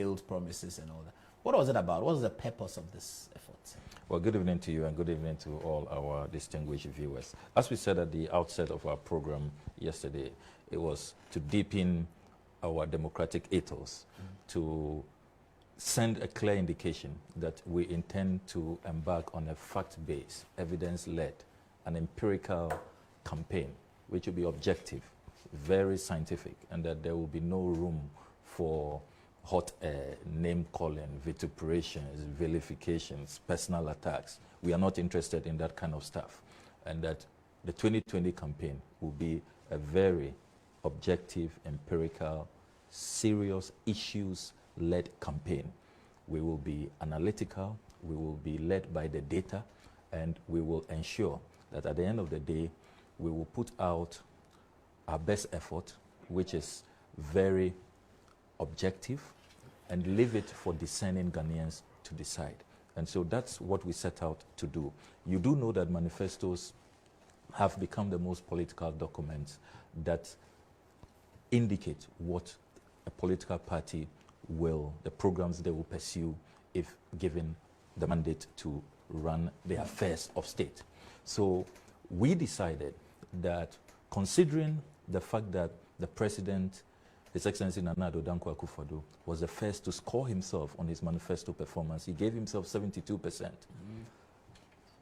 failed promises and all that. What was it about? What was the purpose of this effort? Well, good evening to you and good evening to all our distinguished viewers. As we said at the outset of our program yesterday, it was to deepen our democratic ethos, to send a clear indication that we intend to embark on a fact-based, evidence-led, and empirical campaign, which will be objective, very scientific, and that there will be no room for hot air, name-calling, vituperations, vilifications, personal attacks. We are not interested in that kind of stuff. And that the 2020 campaign will be a very objective, empirical, serious, issues-led campaign. We will be analytical, we will be led by the data, and we will ensure that at the end of the day, we will put out our best effort, which is very objective, and leave it for discerning Ghanaians to decide. And so that's what we set out to do. You do know that manifestos have become the most political documents that indicate what a political party will, the programs they will pursue if given the mandate to run the affairs of state. So we decided that, considering the fact that the president, His Excellency Nana Addo Dankwa Akufo-Addo, was the first to score himself on his manifesto performance. He gave himself 72%.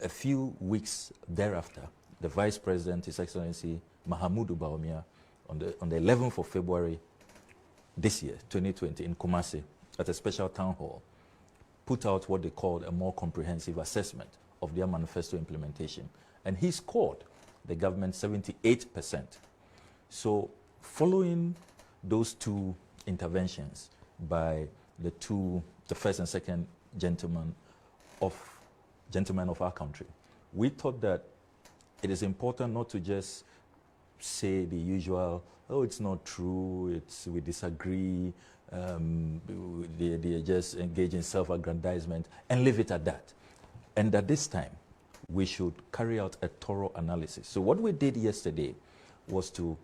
A few weeks thereafter, the Vice President, His Excellency Mahamudu Bawumia, on the 11th of February this year, 2020, in Kumasi, at a special town hall, put out what they called a more comprehensive assessment of their manifesto implementation. And he scored the government 78%. So following those two interventions by the first and second gentlemen of our country, we thought that it is important not to just say the usual, oh, it's not true, we disagree, they just engage in self-aggrandizement, and leave it at that. And at this time, we should carry out a thorough analysis. So what we did yesterday was to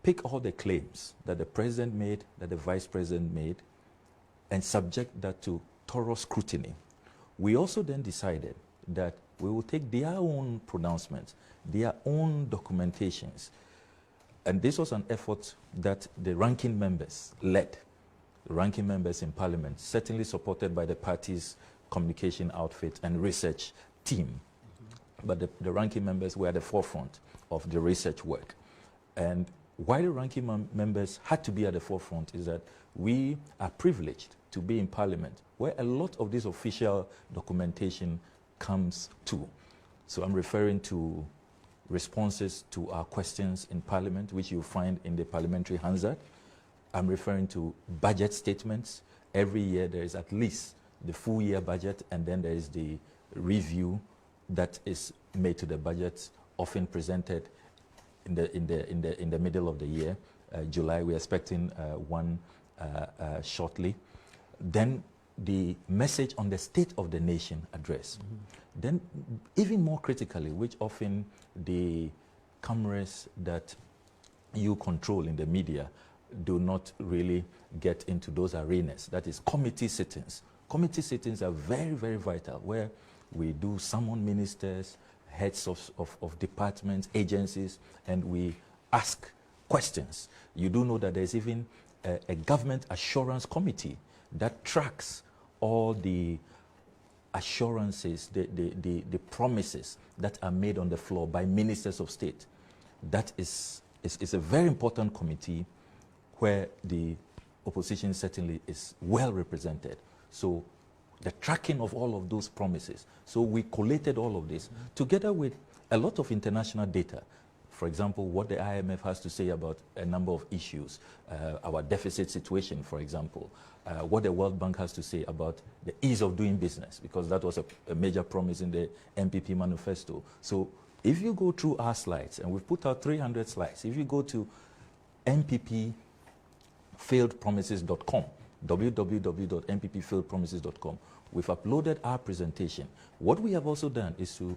pick all the claims that the president made, that the vice president made, and subject that to thorough scrutiny. We also then decided that we will take their own pronouncements, their own documentations. And this was an effort that the ranking members led, the ranking members in parliament, certainly supported by the party's communication outfit and research team. But the ranking members were at the forefront of the research work. And why the ranking members had to be at the forefront is that we are privileged to be in parliament, where a lot of this official documentation comes to. So I'm referring to responses to our questions in parliament, which you'll find in the parliamentary Hansard. I'm referring to budget statements. Every year there is at least the full year budget, and then there is the review that is made to the budget, often presented in the middle of the year. July, we're expecting one shortly. Then the message on the State of the Nation address. Then, even more critically, which often the cameras that you control in the media do not really get into those arenas. That is committee sittings. Committee sittings are very, very vital, where we do summon ministers, heads of departments, agencies, and we ask questions. You do know that there's even a government assurance committee that tracks all the assurances, the promises that are made on the floor by ministers of state. That is a very important committee where the opposition certainly is well represented. So the tracking of all of those promises. So we collated all of this together with a lot of international data. For example, what the IMF has to say about a number of issues, our deficit situation, for example, what the World Bank has to say about the ease of doing business, because that was a major promise in the NPP manifesto. So if you go through our slides, and we've put out 300 slides, if you go to nppfailedpromises.com, www.nppfailedpromises.com, we've uploaded our presentation. What we have also done is to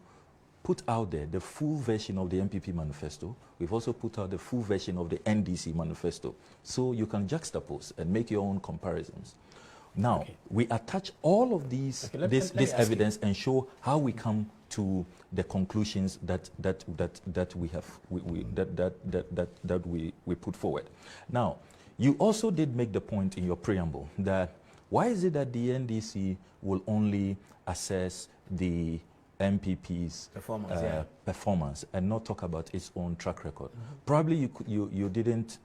put out there the full version of the NPP manifesto. We've also put out the full version of the NDC manifesto. So you can juxtapose and make your own comparisons. Now, we attach all of these, this evidence and show how we come to the conclusions that we put forward. Now, you also did make the point in your preamble that why is it that the NDC will only assess the NPP's performance and not talk about its own track record? Probably you didn't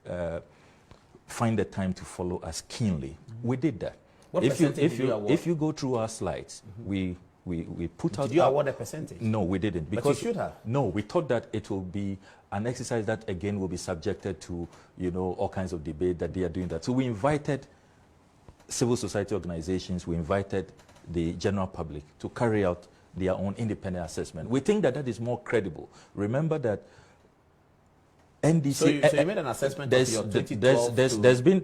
find the time to follow us keenly. We did that. What if you go through our slides, we put out. Did you award a percentage? No, we didn't. Because but you should have. No, we thought that it will be an exercise that again will be subjected to, you know, all kinds of debate that they are doing that. So we invited civil society organizations, we invited the general public to carry out their own independent assessment. We think that that is more credible. Remember that NDC. So you made an assessment of your 2012.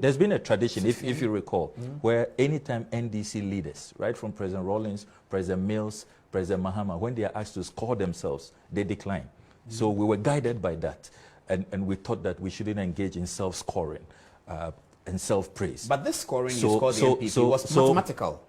There's been a tradition, if you recall, where anytime NDC leaders, right from President Rawlings, President Mills, President Mahama, when they are asked to score themselves, they decline. So we were guided by that, and we thought that we shouldn't engage in self-scoring and self-praise. But this scoring you scored the NPP was mathematical.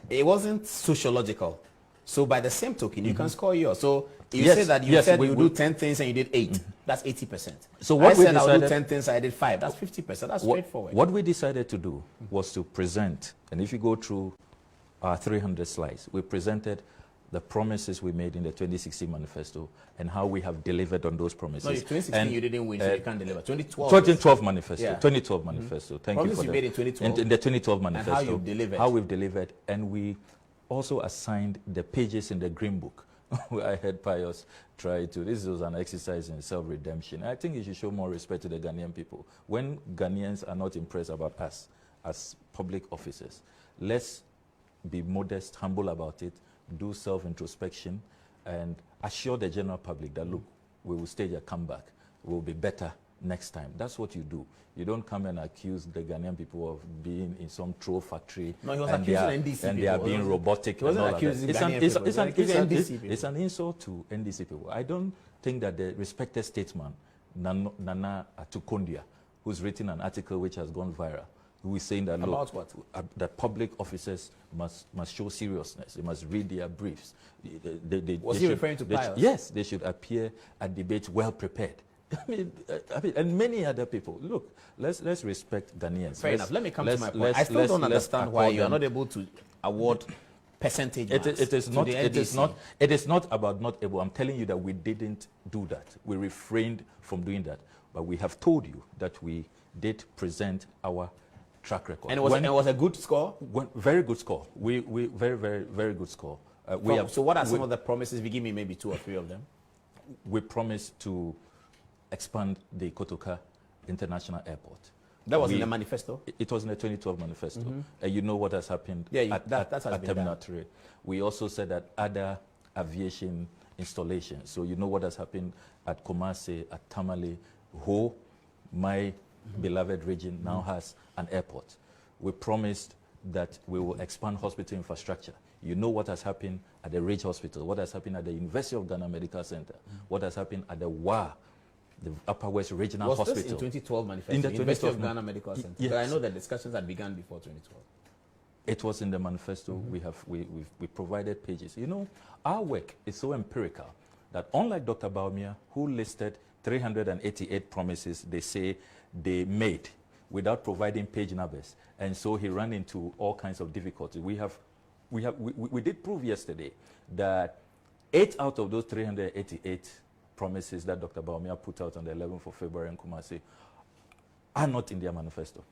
It wasn't sociological. So by the same token, you can score yours. So you say that you said you do 10 things and you did 8. That's 80%. So what I said I would do 10 things, I did 5. That's 50%. That's straightforward. What we decided to do was to present, and if you go through our 300 slides, we presented the promises we made in the 2016 manifesto and how we have delivered on those promises. No, in 2016 you didn't win, so you can't deliver. 2012 manifesto. Yeah. 2012 manifesto. Thank promises you for you made in 2012. In the 2012 manifesto. And how you've delivered. How we've delivered, and we also assigned the pages in the Green Book. I heard Pius try to. This was an exercise in self-redemption. I think you should show more respect to the Ghanaian people. When Ghanaians are not impressed about us as public officers, let's be modest, humble about it, do self-introspection, and assure the general public that, look, we will stage a comeback. We will be better next time. That's what you do. You don't come and accuse the Ghanaian people of being in some troll factory. No, he was accusing NDC and they are being robotic. He wasn't accusing Ghanaian people. It's an insult to NDC people. I don't think that the respected statesman, Nana Atukondia, who's written an article which has gone viral, who is saying that, look, that public officers must show seriousness. They must read their briefs. Was he referring to Pius? Yes, they should appear at debates well prepared. I mean, and many other people. Look, let's respect Ghanaians. Fair enough. Let me come to my point. I still don't understand why you are not able to award percentage marks. It is not about not able. I'm telling you that we didn't do that. We refrained from doing that. But we have told you that we did present our track record. And it was a good score? Very good score. We very good score. So what are some of the promises? If you give me maybe 2 or 3 of them. We promised to expand the Kotoka International Airport. That was in the manifesto? It was in the 2012 manifesto. And you know what has happened at Terminal 3. We also said that other aviation installations. So you know what has happened at Kumasi, at Tamale, Ho, my beloved region now has an airport. We promised that we will expand hospital infrastructure. You know what has happened at the Ridge Hospital, what has happened at the University of Ghana Medical Center, what has happened at the WA, the Upper West Regional Hospital. Was this in 2012 manifesto? In the University of Ghana Medical Center? Yes. I know that discussions had begun before 2012. It was in the manifesto. We provided pages. You know, our work is so empirical that unlike Dr. Baumia, who listed 388 promises they say they made without providing page numbers, and so he ran into all kinds of difficulties. We did prove yesterday that 8 out of those 388 promises that Dr. Baumia put out on the 11th of February in Kumasi are not in their manifesto.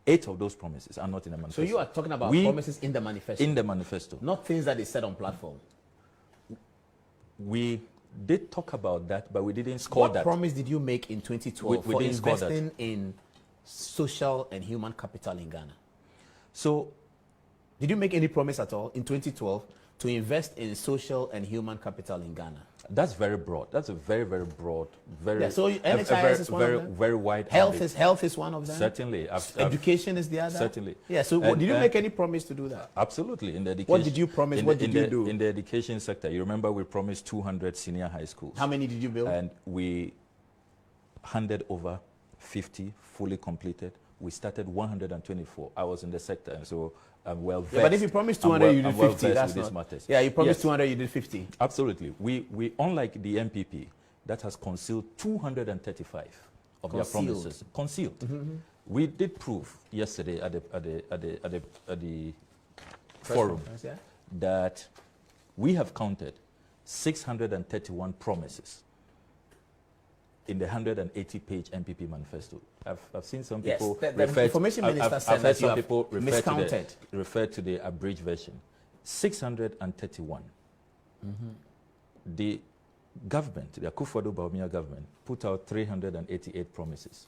8 of those promises are not in the manifesto. So you are talking about promises in the manifesto? In the manifesto. Not things that they said on platform? We did talk about that, but we didn't score that. What promise did you make in 2012 for investing in social and human capital in Ghana? So, did you make any promise at all in 2012 to invest in social and human capital in Ghana? That's very broad. That's a very, very broad, very, so NHIS is one of them? Very wide. Health is one of them? Certainly. Education is the other? Certainly. Yeah, so did you make any promise to do that? Absolutely. In the education, what did you promise? What did you do? In the education sector, you remember we promised 200 senior high schools. How many did you build? And we handed over 50, fully completed. We started 124. I was in the sector, and so I'm well versed. Yeah, but if you promised 200, you did 50. That's not. Matters. Yeah, you promised 200, you did 50. Absolutely. We unlike the NPP that has concealed 235 of their promises. Concealed. Mm-hmm. We did prove yesterday at the forum that we have counted 631 promises in the 180-page NPP manifesto. I've seen some people the information minister said that some people refer to the abridged version. 631. Mm-hmm. The government, the Akufo-Addo Bawumia government, put out 388 promises.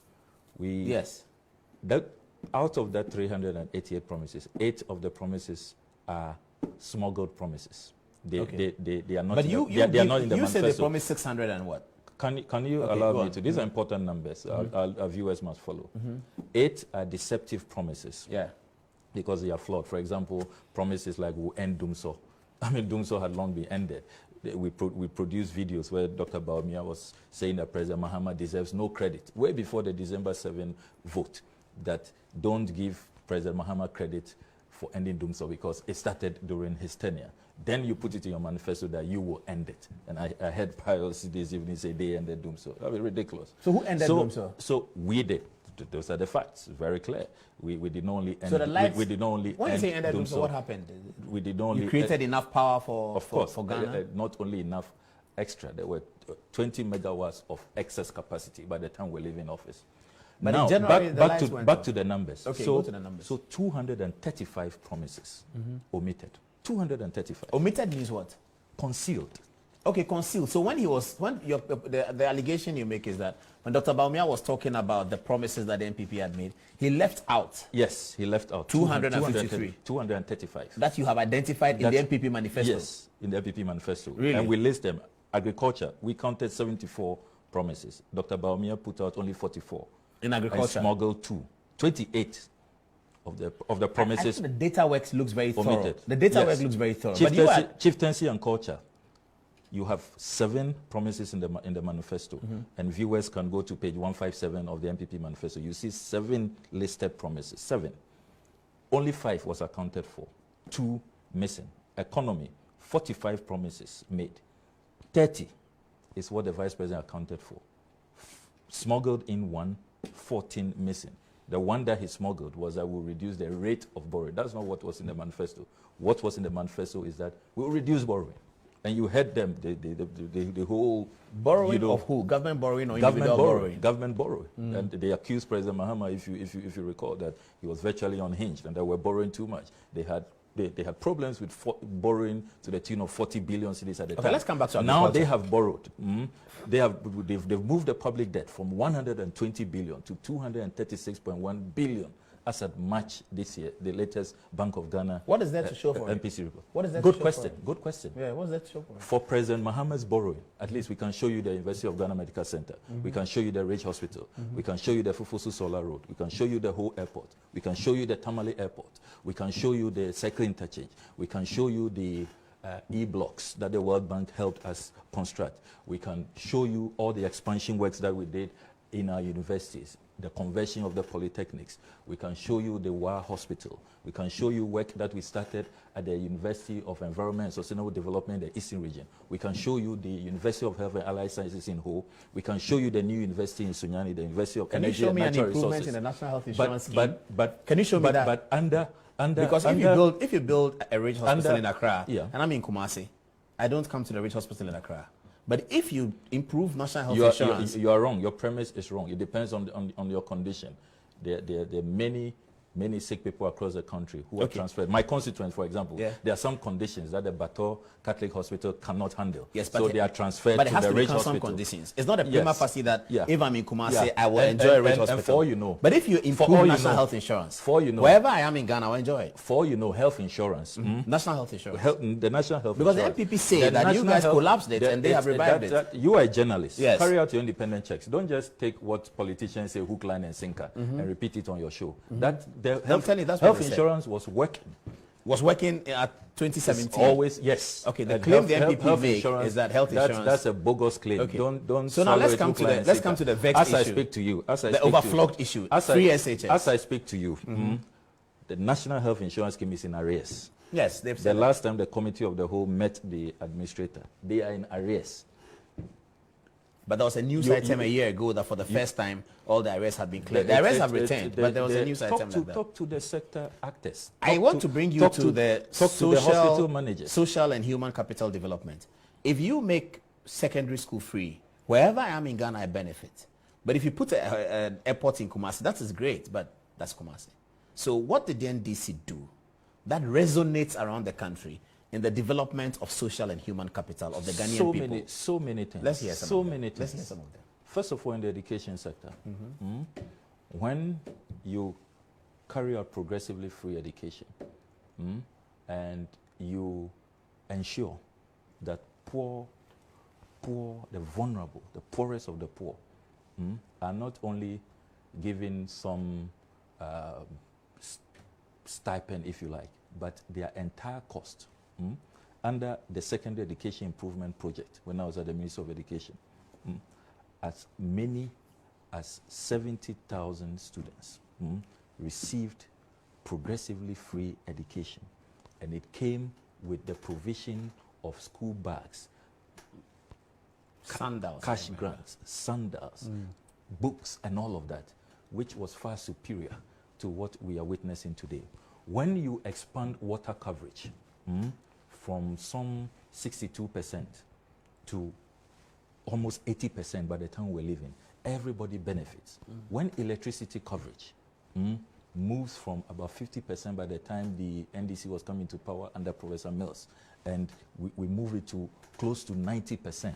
Out of that 388 promises, 8 of the promises are smuggled promises. They are not. But they are not in the manifesto. You said they promised 600 and what? Can you allow me to? These are important numbers. Our viewers must follow. 8 are deceptive promises. Yeah. Because they are flawed. For example, promises like we'll end Dumso. I mean, Dumso had long been ended. We produced videos where Dr. Bawumia was saying that President Mahama deserves no credit, way before the December 7 vote, that don't give President Mahama credit for ending Dumso because it started during his tenure. Then you put it in your manifesto that you will end it. And I heard Pius this evening say they ended Dumso. That was ridiculous. So who ended Dumso? So we did. Those are the facts. Very clear. We did not only end. So the lights, we did not only. When you say ended Dumso, what happened? We did not only. You created enough power for Ghana. Not only enough extra. There were 20 megawatts of excess capacity by the time we leave in office. But now, in January, back to the numbers. Okay, go to the numbers. So 235 promises omitted. 235. Omitted means what? Concealed. Okay, concealed. So the allegation you make is that when Dr. Bawumia was talking about the promises that the NPP had made, he left out. Yes, he left out 253. 235. That you have identified in the NPP manifesto. Yes, in the NPP manifesto. Really? And we list them. Agriculture, we counted 74 promises. Dr. Bawumia put out only 44. In agriculture. And smuggled 2. 28 of the promises. I think the data work looks very thorough. Omitted. The data work looks very thorough. Chieftaincy and culture. You have 7 promises in the manifesto, and viewers can go to page 157 of the NPP manifesto. You see 7 listed promises. 7. Only 5 was accounted for. 2 missing. Economy, 45 promises made. 30 is what the vice president accounted for. Smuggled in 1, 14 missing. The one that he smuggled was that we'll reduce the rate of borrowing. That's not what was in the manifesto. What was in the manifesto is that we'll reduce borrowing. And you heard them, the whole... Borrowing of who? Government borrowing or individual borrowing? Government borrowing. And they accused President Mahama, if you recall, that he was virtually unhinged and that we're borrowing too much. They had problems with borrowing to the tune of 40 billion cedis at the time. Okay, let's come back to now they have borrowed. They've moved the public debt from 120 billion to 236.1 billion as at March this year, the latest Bank of Ghana. What is that to show for? NPC report. What is that? Good question. Good question. Yeah, what's that to show for? For President Mahama's borrowing, at least we can show you the University of Ghana Medical Center. We can show you the Ridge Hospital. We can show you the Fufusu Solar Road. We can show you the whole airport. We can show you the Tamale Airport. We can show you the cycle interchange. We can show you the E-blocks that the World Bank helped us construct. We can show you all the expansion works that we did in our universities, the conversion of the polytechnics. We can show you the WA Hospital. We can show you work that we started at the University of Environment and Sustainable Development in the Eastern Region. We can show you the University of Health and Allied Sciences in Ho. We can show you the new university in Sunyani, the University of Energy and Natural Resources. Can you show me an improvement in the National Health Insurance Scheme? But can you show me that? But under because if you build a Ridge Hospital in Accra, and I'm in Kumasi, I don't come to the Ridge Hospital in Accra. But if you improve National Health Insurance... You are wrong. Your premise is wrong. It depends on your condition. There are many many sick people across the country who are transferred. My constituents, for example, there are some conditions that the Bato Catholic Hospital cannot handle. Yes, but so they are transferred but it to has the to Rich become Hospital. some conditions. It's not a prima facie that if I'm in Kumasi, I will and, enjoy and, Rich and, Hospital. And for you know, but if you improve national health insurance, wherever I am in Ghana, I will enjoy it. For you know, health insurance, national health insurance, the national health because insurance. the NPP say that you guys collapsed it and they have revived it. You are a journalist. Yes. Carry out your independent checks. Don't just take what politicians say, hook, line, and sinker, and repeat it on your show. That the health insurance was working. Was working at 2017. It's always yes. Okay. The claim the NPP make is that health insurance. That's a bogus claim. Okay. Don't. So now let's come to the vex issue. As I speak to you, the overflogged issue. Free SHS. As I speak to you, the National Health Insurance Scheme is in arrears. Yes, they've said the last time the committee of the whole met the administrator, they are in arrears. But there was a news item a year ago that for the first time, all the arrests have been cleared. The arrests have returned, but there was a news item like that. Talk to the sector actors. I want to bring you to the hospital managers. Social and human capital development. If you make secondary school free, wherever I am in Ghana, I benefit. But if you put an airport in Kumasi, that is great, but that's Kumasi. So what did the NDC do that resonates around the country in the development of social and human capital of the Ghanaian people? So many things. Let's hear some of them. Let's hear some of them. First of all, in the education sector, when you carry out progressively free education and you ensure that the vulnerable, the poorest of the poor, are not only given some stipend, if you like, but their entire cost under the Secondary Education Improvement Project when I was at the Ministry of Education, as many as 70,000 students received progressively free education. And it came with the provision of school bags, sandals, cash grants, sandals, books, and all of that, which was far superior to what we are witnessing today. When you expand water coverage from some 62% to almost 80% by the time we're living, everybody benefits. When electricity coverage moves from about 50% by the time the NDC was coming to power under Professor Mills, and we move it to close to 90%,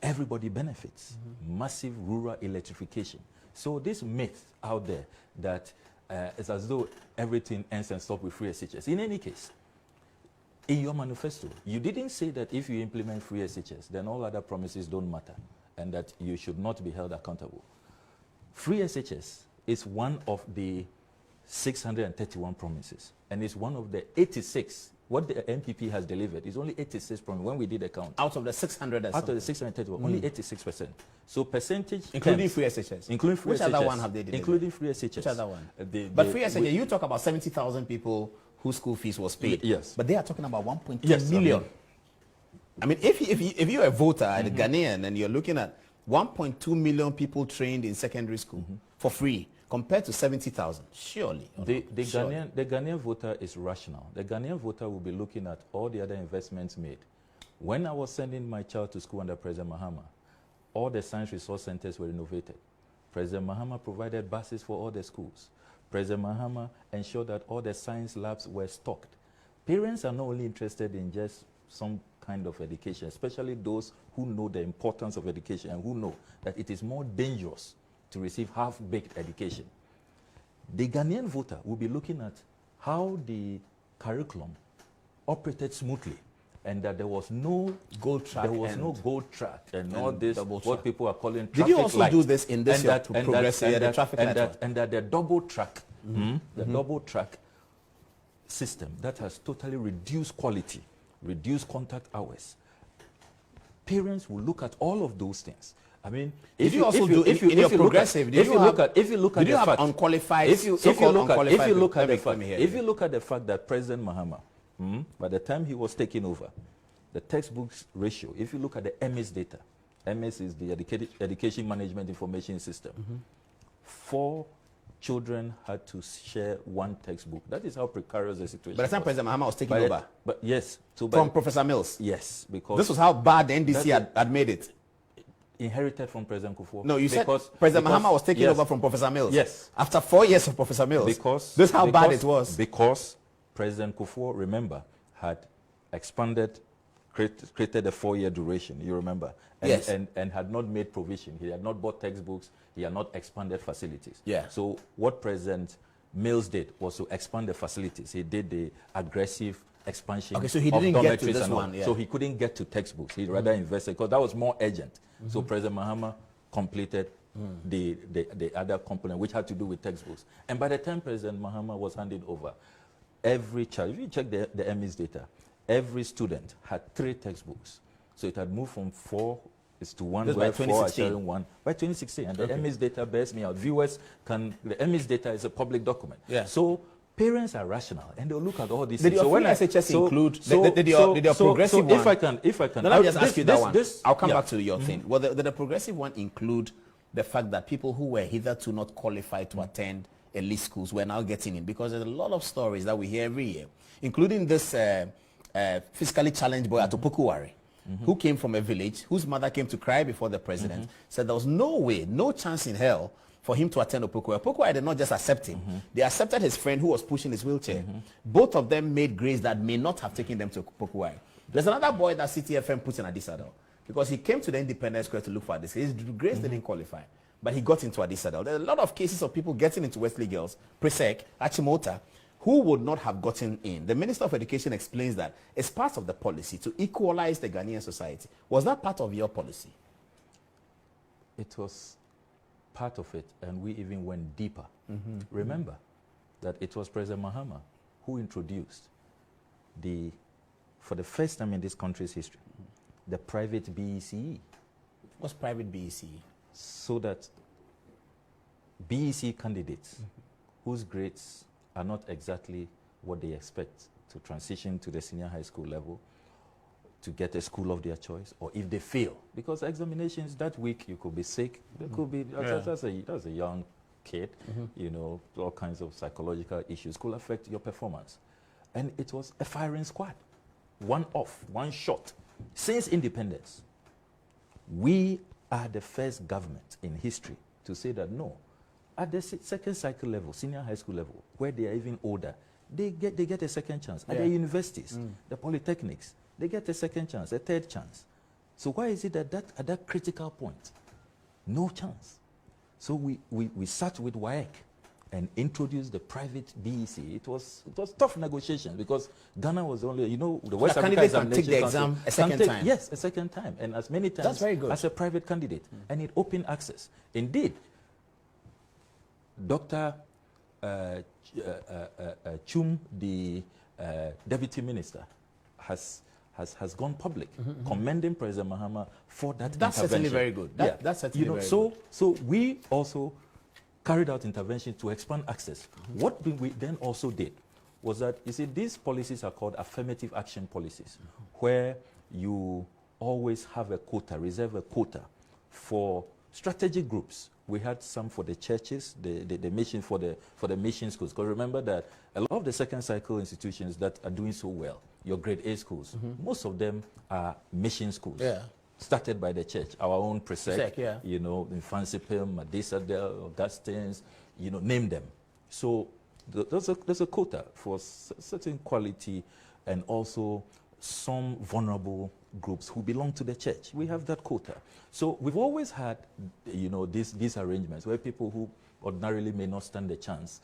everybody benefits. Massive rural electrification. So this myth out there that it's as though everything ends and stops with free SHS. In any case, in your manifesto, you didn't say that if you implement free SHS, then all other promises don't matter and that you should not be held accountable. Free SHS is one of the 631 promises, and it's one of the 86. What the NPP has delivered is only 86 promises when we did the count. Out of the 600 Out of the 631, only 86%. So percentage... Including free SHS. Including free Which SHS. Which other one have they delivered? Including free SHS. Which other one? But free SHS, you talk about 70,000 people whose school fees was paid. Yes. But they are talking about 1.2 million. I mean, if you're a voter, a Ghanaian, and you're looking at 1.2 million people trained in secondary school for free, compared to 70,000, surely. The Ghanaian voter is rational. The Ghanaian voter will be looking at all the other investments made. When I was sending my child to school under President Mahama, all the science resource centers were renovated. President Mahama provided buses for all the schools. President Mahama ensured that all the science labs were stocked. Parents are not only interested in just some kind of education, especially those who know the importance of education and who know that it is more dangerous to receive half-baked education. The Ghanaian voter will be looking at how the curriculum operated smoothly and that there was no gold track and all this, what people are calling traffic light. Did you also do this in this year to progress the traffic light? And that the double track, the double track system that has totally reduced quality, reduced contact hours. Parents will look at all of those things. I mean, if you look at the fact that President Mahama, by the time he was taking over, the textbooks ratio, if you look at the MS data, MS is the Education Management Information System. 4 children had to share one textbook. That is how precarious the situation was. By the time President Mahama was taking over? Yes. From Professor Mills? Yes. Because this was how bad the NDC had made it. inherited from President Kufuor. No, you said President Mahama was taking over from Professor Mills. Yes. After 4 years of Professor Mills. This is how bad it was. Because President Kufuor, remember, had expanded, created a 4-year duration, you remember? And had not made provision. He had not bought textbooks. He had not expanded facilities. Yeah. So what President Mills did was to expand the facilities. He did the aggressive expansion. Okay, so he didn't get to this one. So he couldn't get to textbooks. He rather invested, because that was more urgent. So President Mahama completed the other component, which had to do with textbooks. And by the time President Mahama was handed over, every child, if you check the ME's data, every student had 3 textbooks. So it had moved from 4 to 1, this where by 4 are sharing 1 by 2016. And the ME's data bears me out. Viewers the ME's data is a public document. Yeah. So parents are rational and they'll look at all these things. Did your SHS include, did your progressive one? If I can. No, let me just ask you that one. I'll come back to your thing. Well, did the progressive one include the fact that people who were hitherto not qualified to attend elite schools were now getting in? Because there's a lot of stories that we hear every year, including this physically challenged boy at Opokuwari, who came from a village, whose mother came to cry before the president, said there was no way, no chance in hell for him to attend Opokuwari. Opokuwari did not just accept him. They accepted his friend who was pushing his wheelchair. Both of them made grades that may not have taken them to Opokuwari. There's another boy that CTFM put in Adisadel because he came to the Independence Square to look for this. His grades didn't qualify, but he got into Adisadel. There are a lot of cases of people getting into Wesley Girls, Presec, Achimota, who would not have gotten in. The Minister of Education explains that it's part of the policy to equalize the Ghanaian society. Was that part of your policy? It was part of it, and we even went deeper. Remember that it was President Mahama who introduced for the first time in this country's history, the private BECE. What's private BECE? So that BEC candidates whose grades are not exactly what they expect to transition to the senior high school level, to get a school of their choice, or if they fail, because examinations that week, you could be sick, there could be, that's a young kid, you know, all kinds of psychological issues could affect your performance. And it was a firing squad, one off, one shot. Since independence, we are the first government in history to say that no, at the second cycle level, senior high school level, where they are even older, they get a second chance. At the universities, the polytechnics, they get a second chance, a third chance. So why is it that at that critical point, no chance? So we sat with WAEC and introduced the private BEC. It was tough negotiations because Ghana was only, you know, the West Africa examination take the exam a second time. Yes, a second time, and as many times That's very good. as a private candidate, and it opened access. Indeed, Dr. Chum, the deputy minister, has gone public, commending President Mahama for that intervention. That's certainly very good. That's certainly very good. So we also carried out intervention to expand access. What we then also did was that, you see, these policies are called affirmative action policies, where you always have a quota, reserve a quota for strategic groups. We had some for the churches, the mission for the mission schools. Because remember that a lot of the second cycle institutions that are doing so well, your grade A schools, most of them are mission schools. Yeah. Started by the church, our own Presec, yeah. you know, Infancypim, Madisadel, Augustines, you know, name them. So there's a quota for certain quality and also some vulnerable groups who belong to the church. We have that quota. So we've always had, you know, these arrangements where people who ordinarily may not stand a chance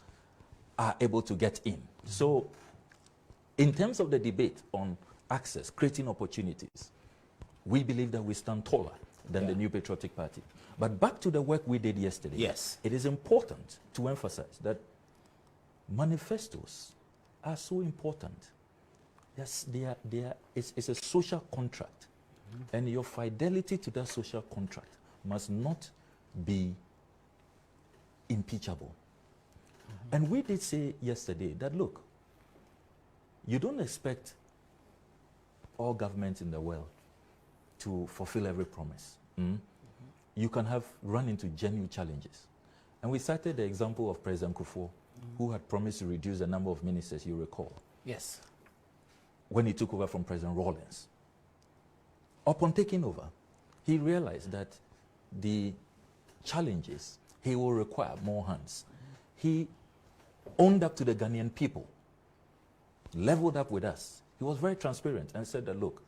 are able to get in. So in terms of the debate on access, creating opportunities, we believe that we stand taller than the New Patriotic Party. But back to the work we did yesterday. Yes. It is important to emphasize that manifestos are so important. Yes, it's a social contract. And your fidelity to that social contract must not be impeachable. And we did say yesterday that, look, you don't expect all governments in the world to fulfill every promise. You can run into genuine challenges. And we cited the example of President Kufuor, who had promised to reduce the number of ministers, you recall. Yes. When he took over from President Rawlings. Upon taking over, he realized that the challenges, he will require more hands. He owned up to the Ghanaian people, leveled up with us. He was very transparent and said that, look,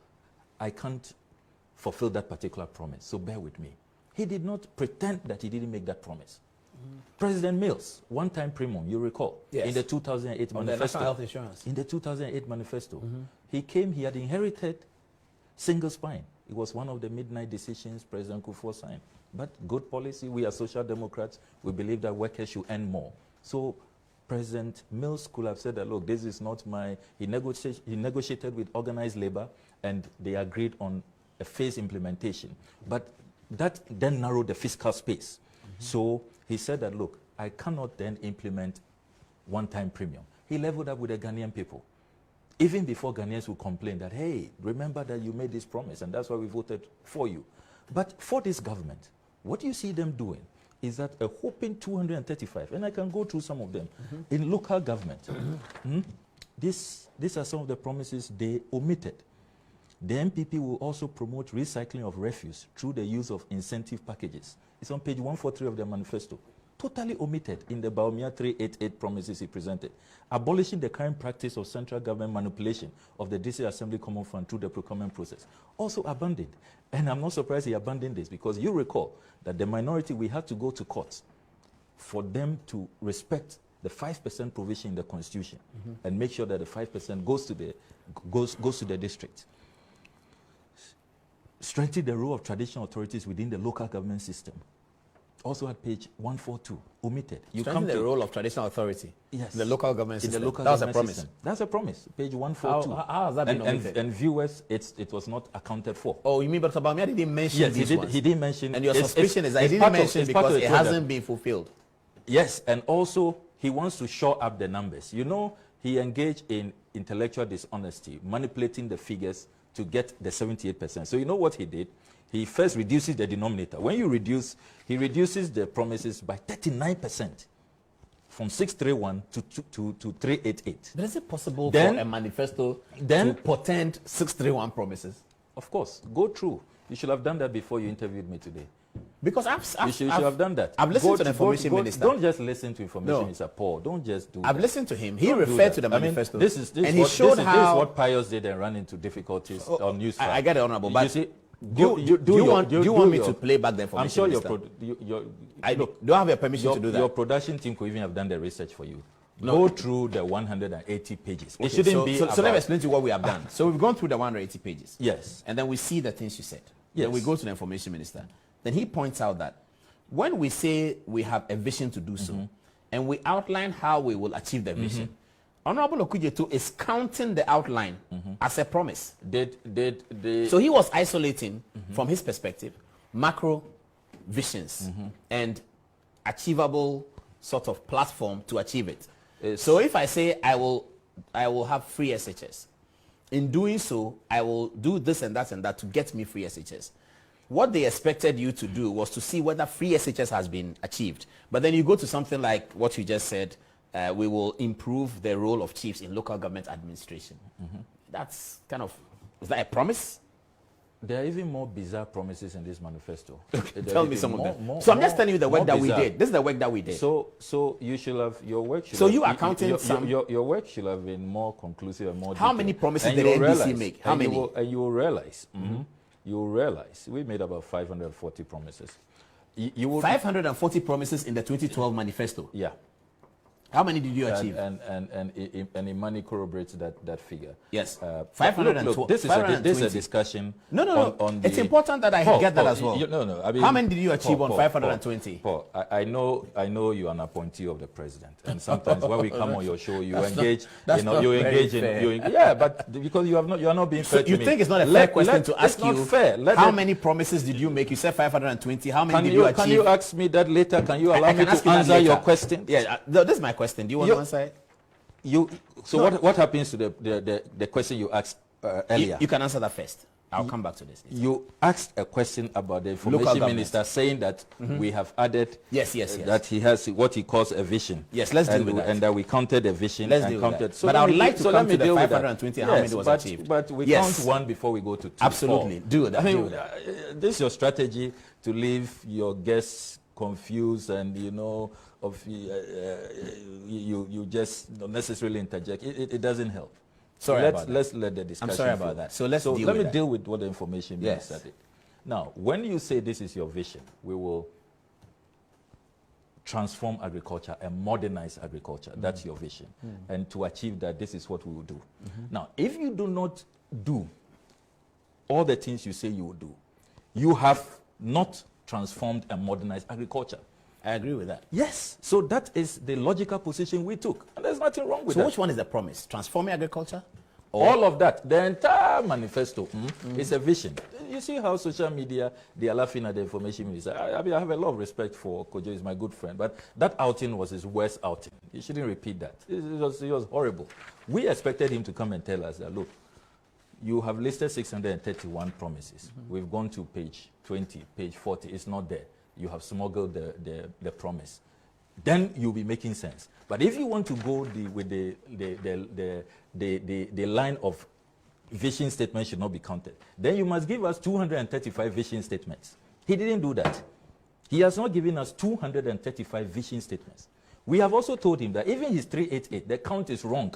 I can't fulfill that particular promise, so bear with me. He did not pretend that he didn't make that promise. President Mills, one-time premium, you recall, in the 2008 manifesto. The National Health Insurance. In the 2008 manifesto. He came, he had inherited single spine. It was one of the midnight decisions President Kufuor signed. But good policy, we are social democrats, we believe that workers should earn more. So President Mills could have said that, look, this is not my, he negotiated with organized labor and they agreed on a phased implementation. But that then narrowed the fiscal space. So he said that, look, I cannot then implement one-time premium. He leveled up with the Ghanaian people. Even before Ghanaians would complain that, hey, remember that you made this promise and that's why we voted for you. But for this government, what you see them doing is that a whopping 235, and I can go through some of them, in local government. These are some of the promises they omitted. The NPP will also promote recycling of refuse through the use of incentive packages. It's on page 143 of the manifesto. Totally omitted in the Baumia 388 promises he presented. Abolishing the current practice of central government manipulation of the DC Assembly Common Fund through the procurement process. Also abandoned. And I'm not surprised he abandoned this, because you recall that the minority, we had to go to court for them to respect the 5% provision in the Constitution and make sure that the 5% goes to the district. Strengthen the role of traditional authorities within the local government system. Also at page 142, omitted. You Strengthen the role of traditional authority. Yes. In the local government system. In the local that was a government promise. System. That's a promise. Page 142. How has that been omitted? And viewers, it was not accounted for. Oh, you mean Dr. Baumia didn't mention yes, ones? he didn't mention. And your suspicion is that he didn't mention because it hasn't been fulfilled. Yes, and also he wants to shore up the numbers. You know, he engaged in intellectual dishonesty, manipulating the figures to get the 78%. So you know what he did? He first reduces the denominator. When you reduce, he reduces the promises by 39%, from 631 to 388. But is it possible for a manifesto to portend 631 promises? Of course. Go through. You should have done that before you interviewed me today. Because you should have done that. I've listened to the information minister. Don't just listen to information minister Paul. Don't just do I've listened to him. He referred to the manifesto. This is what Pius did and ran into difficulties on news. I get it, Honorable. But you see, do you want me to play back the information? I'm sure do I have your permission to do that. Your production team could even have done the research for you. Go through the 180 pages. It shouldn't be. So let me explain to you what we have done. So we've gone through the 180 pages. Yes. And then we see the things you said. Yes. Then we go to the information minister. Then he points out that when we say we have a vision to do so, and we outline how we will achieve the vision, Honorable Okudjeto is counting the outline as a promise. So he was isolating, from his perspective, macro visions and achievable sort of platform to achieve it. So if I say I will have free SHS, in doing so, I will do this and that to get me free SHS. What they expected you to do was to see whether free SHS has been achieved. But then you go to something like what you just said, we will improve the role of chiefs in local government administration. That's kind of, is that a promise? There are even more bizarre promises in this manifesto. Tell me some of them. So I'm just telling you the work that we did. This is the work that we did. So you should have, your work should so have, you are counting your work should have been more conclusive and more How detailed. many promises did the NDC make? How many? You will realize. You will realize we made about 540 promises. 540 promises in the 2012 manifesto. Yeah. How many did you achieve? And Imani corroborates that figure. Yes. 512. This is a discussion. No. It's important that I get that as well. I mean, how many did you achieve on 520? Paul, I know you are an appointee of the president, and sometimes when we come on your show, you engage. But because you are not being fair to me. You think it's not a fair question to ask you? It's not fair. How many promises did you make? You said 520. How many did you achieve? Can you ask me that later? Can you allow me to answer your question? Yeah, this is my question. Do you want to answer it? What happens to the question you asked earlier? You can answer that first. I'll come back to this. You asked a question about the information minister saying that we have added that he has what he calls a vision. Yes, let's deal with that. And that we counted a vision and counted. So but I would like to come to the 520 and how many was achieved. But we count one before we go to 2. Absolutely. Do that. I mean, this is your strategy to leave your guests confused and, you know, you just don't necessarily interject. It doesn't help. Let's let the discussion. I'm sorry about that. So let me deal with what the information minister did. Now, when you say this is your vision, we will transform agriculture and modernize agriculture. That's your vision. And to achieve that, this is what we will do. Now, if you do not do all the things you say you will do, you have not transformed and modernized agriculture. I agree with that. Yes. So that is the logical position we took. And there's nothing wrong with that. So which one is the promise? Transforming agriculture? All of that. The entire manifesto is a vision. You see how social media, they are laughing at the information minister. I mean, I have a lot of respect for Okudjeto. He's my good friend. But that outing was his worst outing. You shouldn't repeat that. It was horrible. We expected him to come and tell us that, look, you have listed 631 promises. We've gone to page 20, page 40. It's not there. You have smuggled the promise. Then you'll be making sense. But if you want to go with the line of vision statements should not be counted, then you must give us 235 vision statements. He didn't do that. He has not given us 235 vision statements. We have also told him that even his 388, the count is wrong,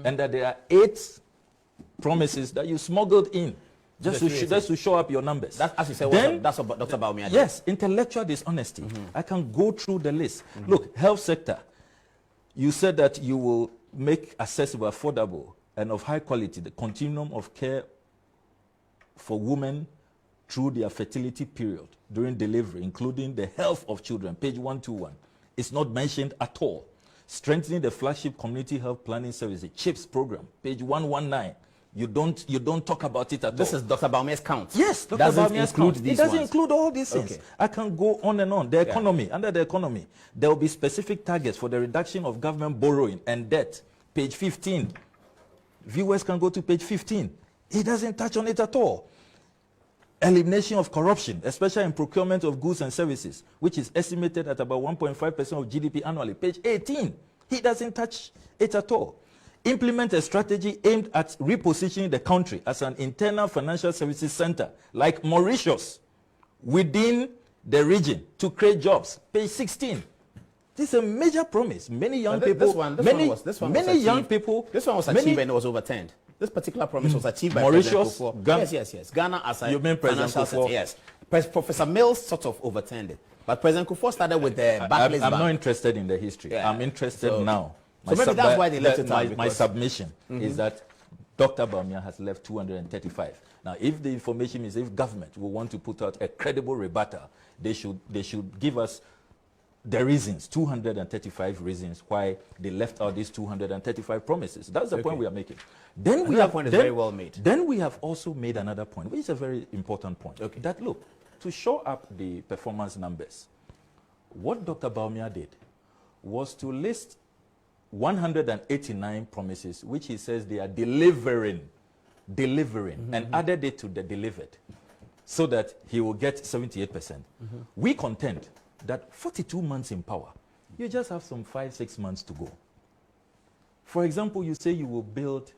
and that there are 8 promises that you smuggled in. Just to show up your numbers. That, as you said, that's what Dr. Bawumia did. Yes, intellectual dishonesty. I can go through the list. Look, health sector. You said that you will make accessible, affordable, and of high quality the continuum of care for women through their fertility period during delivery, including the health of children. Page 121. It's not mentioned at all. Strengthening the flagship community health planning services, CHIPS program. Page 119. You don't talk about it at all. This is Dr. Bawumia's count. Yes, Dr. Bawumia's count. It doesn't include all these things. Okay. I can go on and on. The economy, under the economy, there will be specific targets for the reduction of government borrowing and debt. Page 15. Viewers can go to page 15. He doesn't touch on it at all. Elimination of corruption, especially in procurement of goods and services, which is estimated at about 1.5% of GDP annually. Page 18. He doesn't touch it at all. Implement a strategy aimed at repositioning the country as an internal financial services center, like Mauritius, within the region to create jobs. Page 16. This is a major promise. Many young people. This one was achieved and it was overturned. This particular promise was achieved by Mauritius, President Kufuor. Yes. Ghana as a financial center. Yes. Professor Mills sort of overturned it, but President Kufuor started with the Barclays Bank. I'm not interested in the history. Yeah. I'm interested now. So maybe that's why they left it out. My submission is that Dr. Bawumia has left 235. Now, if the information is, if government will want to put out a credible rebuttal, they should give us the reasons, 235 reasons why they left out these 235 promises. That's the point we are making. Then very well made. Then we have also made another point, which is a very important point. Okay. That look, to show up the performance numbers, what Dr. Bawumia did was to list 189 promises, which he says they are delivering, and added it to the delivered, so that he will get 78%. We contend that 42 months in power, you just have some 5-6 months to go. For example, you say you will build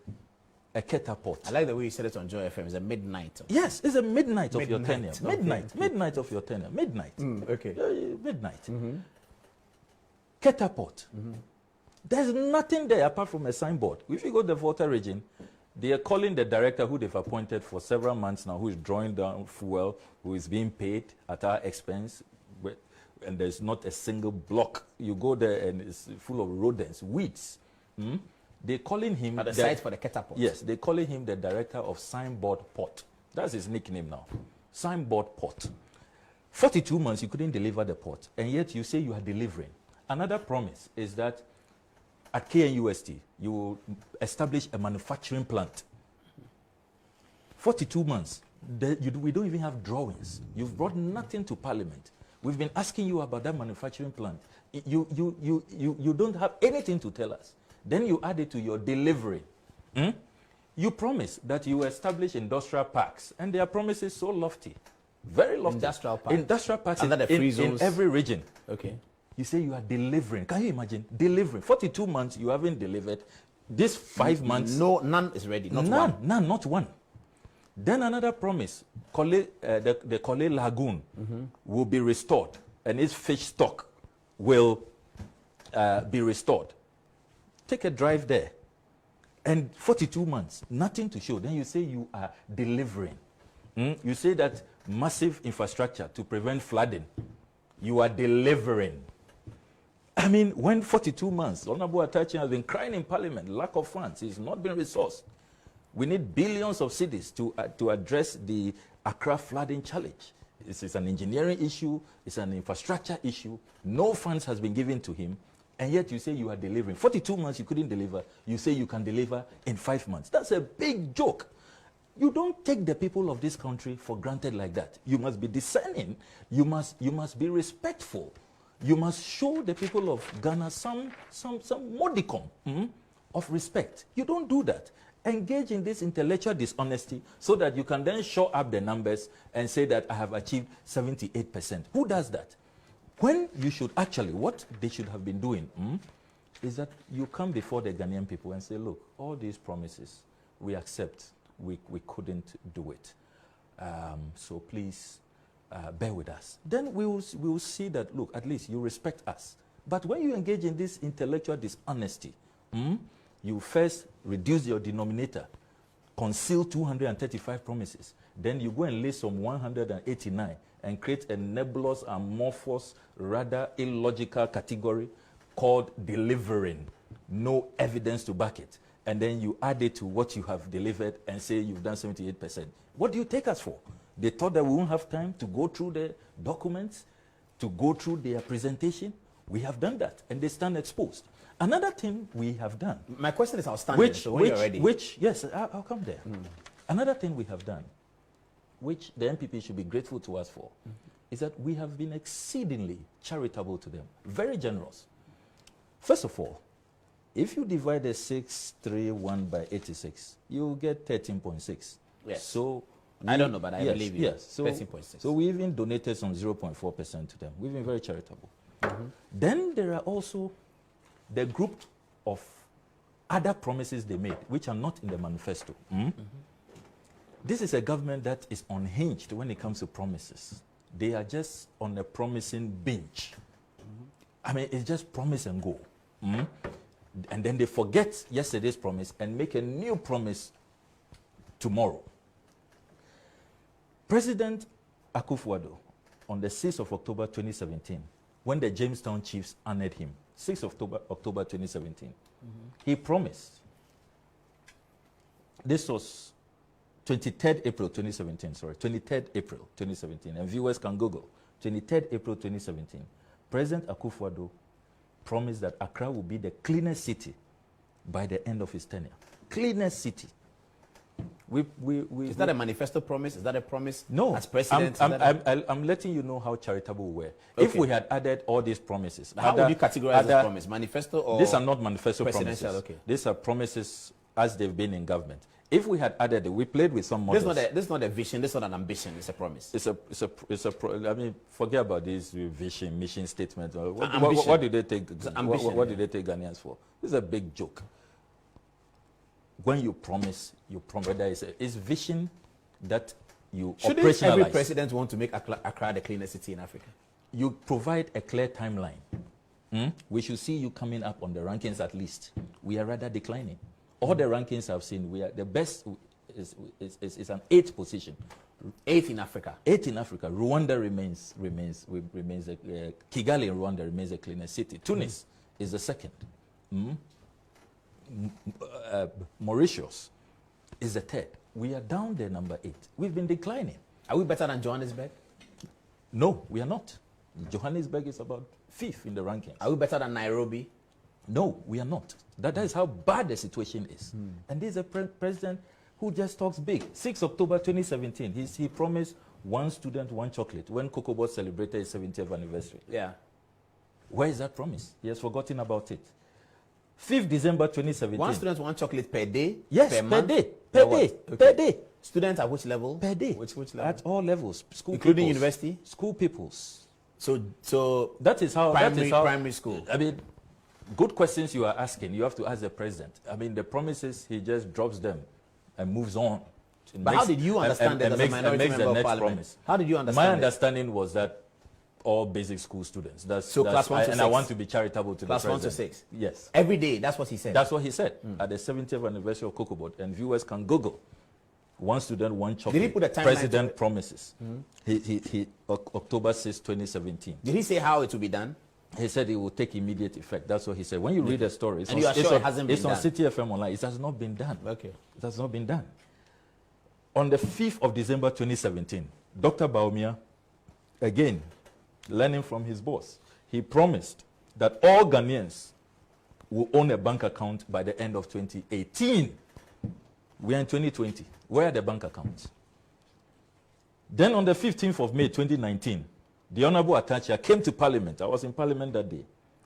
a catapult. I like the way you said it on Joy FM. It's a midnight. Yes, it's a midnight of your tenure. Midnight of your tenure. Midnight. Okay. Midnight. Catapult. There's nothing there apart from a signboard. If you go to the Volta region, they are calling the director who they've appointed for several months now, who is drawing down fuel, who is being paid at our expense, and there's not a single block. You go there and it's full of rodents, weeds. They're calling him... At the site for the catapult. Yes, they're calling him the director of Signboard Port. That's his nickname now. Signboard Port. 42 months, you couldn't deliver the port, and yet you say you are delivering. Another promise is that at KNUST, you will establish a manufacturing plant. 42 months. We don't even have drawings. You've brought nothing to Parliament. We've been asking you about that manufacturing plant. You don't have anything to tell us. Then you add it to your delivery. You promise that you establish industrial parks, and their promises so lofty, very lofty. Industrial parks in every region. Okay. You say you are delivering. Can you imagine? Delivering. 42 months, you haven't delivered. This 5 months. No, none is ready. None, not one. Then another promise, the Kole Lagoon will be restored, and its fish stock will be restored. Take a drive there. And 42 months, nothing to show. Then you say you are delivering. You say that massive infrastructure to prevent flooding. You are delivering. I mean, when 42 months, Honorable Atachi has been crying in Parliament, lack of funds, it's not been resourced. We need billions of cedis to address the Accra flooding challenge. This is an engineering issue, it's an infrastructure issue. No funds has been given to him, and yet you say you are delivering. 42 months you couldn't deliver, you say you can deliver in 5 months. That's a big joke. You don't take the people of this country for granted like that. You must be discerning, you must be respectful. You must show the people of Ghana some modicum of respect. You don't do that. Engage in this intellectual dishonesty so that you can then show up the numbers and say that I have achieved 78%. Who does that? When you should actually, what they should have been doing is that you come before the Ghanaian people and say, look, all these promises, we accept, we couldn't do it. So please, bear with us. Then we will see that, look, at least you respect us. But when you engage in this intellectual dishonesty, you first reduce your denominator, conceal 235 promises. Then you go and list some 189 and create a nebulous, amorphous, rather illogical category called delivering. No evidence to back it. And then you add it to what you have delivered and say you've done 78%. What do you take us for? They thought that we won't have time to go through the documents, to go through their presentation. We have done that, and they stand exposed. Another thing we have done. My question is outstanding, so when you're ready. Yes, I'll come there. Another thing we have done, which the NPP should be grateful to us for, is that we have been exceedingly charitable to them, very generous. First of all, if you divide the 631 by 86, you get 13.6. Yes. So I don't know, but I believe you. Yes. So 13.6. So we even donated some 0.4% to them. We've been very charitable. Then there are also the group of other promises they made, which are not in the manifesto. This is a government that is unhinged when it comes to promises. They are just on a promising binge. I mean, it's just promise and go. And then they forget yesterday's promise and make a new promise tomorrow. President Akufo-Addo, on the 6th of October 2017, when the Jamestown Chiefs honored him, 6th of October 2017, he promised, this was 23rd April 2017, 23rd April 2017, and viewers can Google, 23rd April 2017, President Akufo-Addo promised that Accra will be the cleanest city by the end of his tenure. Cleanest city. Is that a manifesto promise? Is that a promise? No. As president? I'm letting you know how charitable we were. Okay. If we had added all these promises. How would you categorize this promise? Manifesto or these are not manifesto promises. Okay. These are promises as they've been in government. If we had added it, we played with some models. This is not a vision, this is not an ambition, it's a promise. I mean, forget about this vision, mission statement. What did they take? What did they take Ghanaians for? This is a big joke. When you promise, whether it's vision that you Shouldn't operationalize. Every president want to make Accra the cleanest city in Africa? You provide a clear timeline. We should see you coming up on the rankings at least. We are rather declining. All the rankings I've seen, we are the best is an 8th position. 8th in Africa. 8th in Africa. Rwanda remains Kigali in Rwanda remains the cleanest city. Tunis is the 2nd. Mauritius is the 3rd. We are down there, number 8. We've been declining. Are we better than Johannesburg? No, we are not. Johannesburg is about 5th in the rankings. Are we better than Nairobi? No, we are not. That is how bad the situation is. And this is a president who just talks big. 6th October 2017, he promised 1 student, 1 chocolate when COCOBOS celebrated its 70th anniversary. Yeah. Where is that promise? He has forgotten about it. 5th December 2017. One student, one chocolate per day? Yes, per per month? day. Per day. Okay. Per day. Students at which level? Per day. Which level? At all levels. School including peoples. university? School peoples. So that is how primary school. I mean, good questions you are asking. You have to ask the president. I mean, the promises, he just drops them and moves on. But how did you understand that as a minority member of parliament? Promise. How did you understand My understanding was that all basic school students. Class 1 to 6. And I want to be charitable to class the president. Class 1 to 6? Yes. Every day, that's what he said? That's what he said at the 70th anniversary of Okudjeto. And viewers can Google. One student, one chocolate. Did he put a timeline? President promises. October 6, 2017. Did he say how it will be done? He said it will take immediate effect. That's what he said. When you read the story, and you are sure it hasn't been done? It's on City FM Online. It has not been done. Okay. It has not been done. On the 5th of December 2017, Dr. Baumia, again, learning from his boss, he promised that all Ghanaians will own a bank account by the end of 2018. We are in 2020. Where are the bank accounts? Then on the 15th of May 2019, the Honorable Atachia came to Parliament. I was in Parliament that day.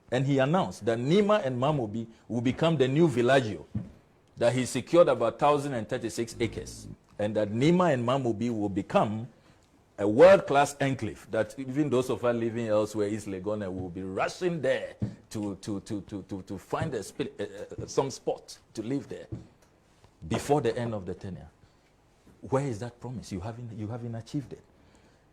And he announced that Nima and Mamobi will become the new Villaggio, that he secured about 1,036 acres, and that Nima and Mamobi will become a world-class enclave, that even those of us living elsewhere, East Legon, will be rushing there to find some spot to live there before the end of the tenure. Where is that promise? You haven't achieved it.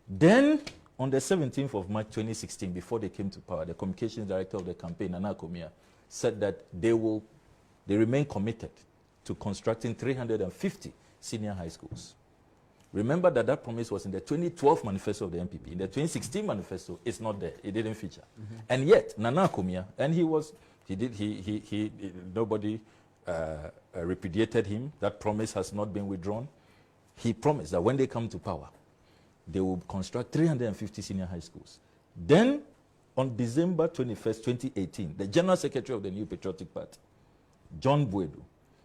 Then, on the 17th of March 2016, before they came to power, the communications director of the campaign, Nana Komia, said that they remain committed to constructing 350 senior high schools. Remember that promise was in the 2012 manifesto of the NPP. In the 2016 manifesto, it's not there. It didn't feature. And yet, Nana Komia, and nobody repudiated him. That promise has not been withdrawn. He promised that when they come to power, they will construct 350 senior high schools. Then, on December 21st, 2018, the General Secretary of the New Patriotic Party, John Buedu,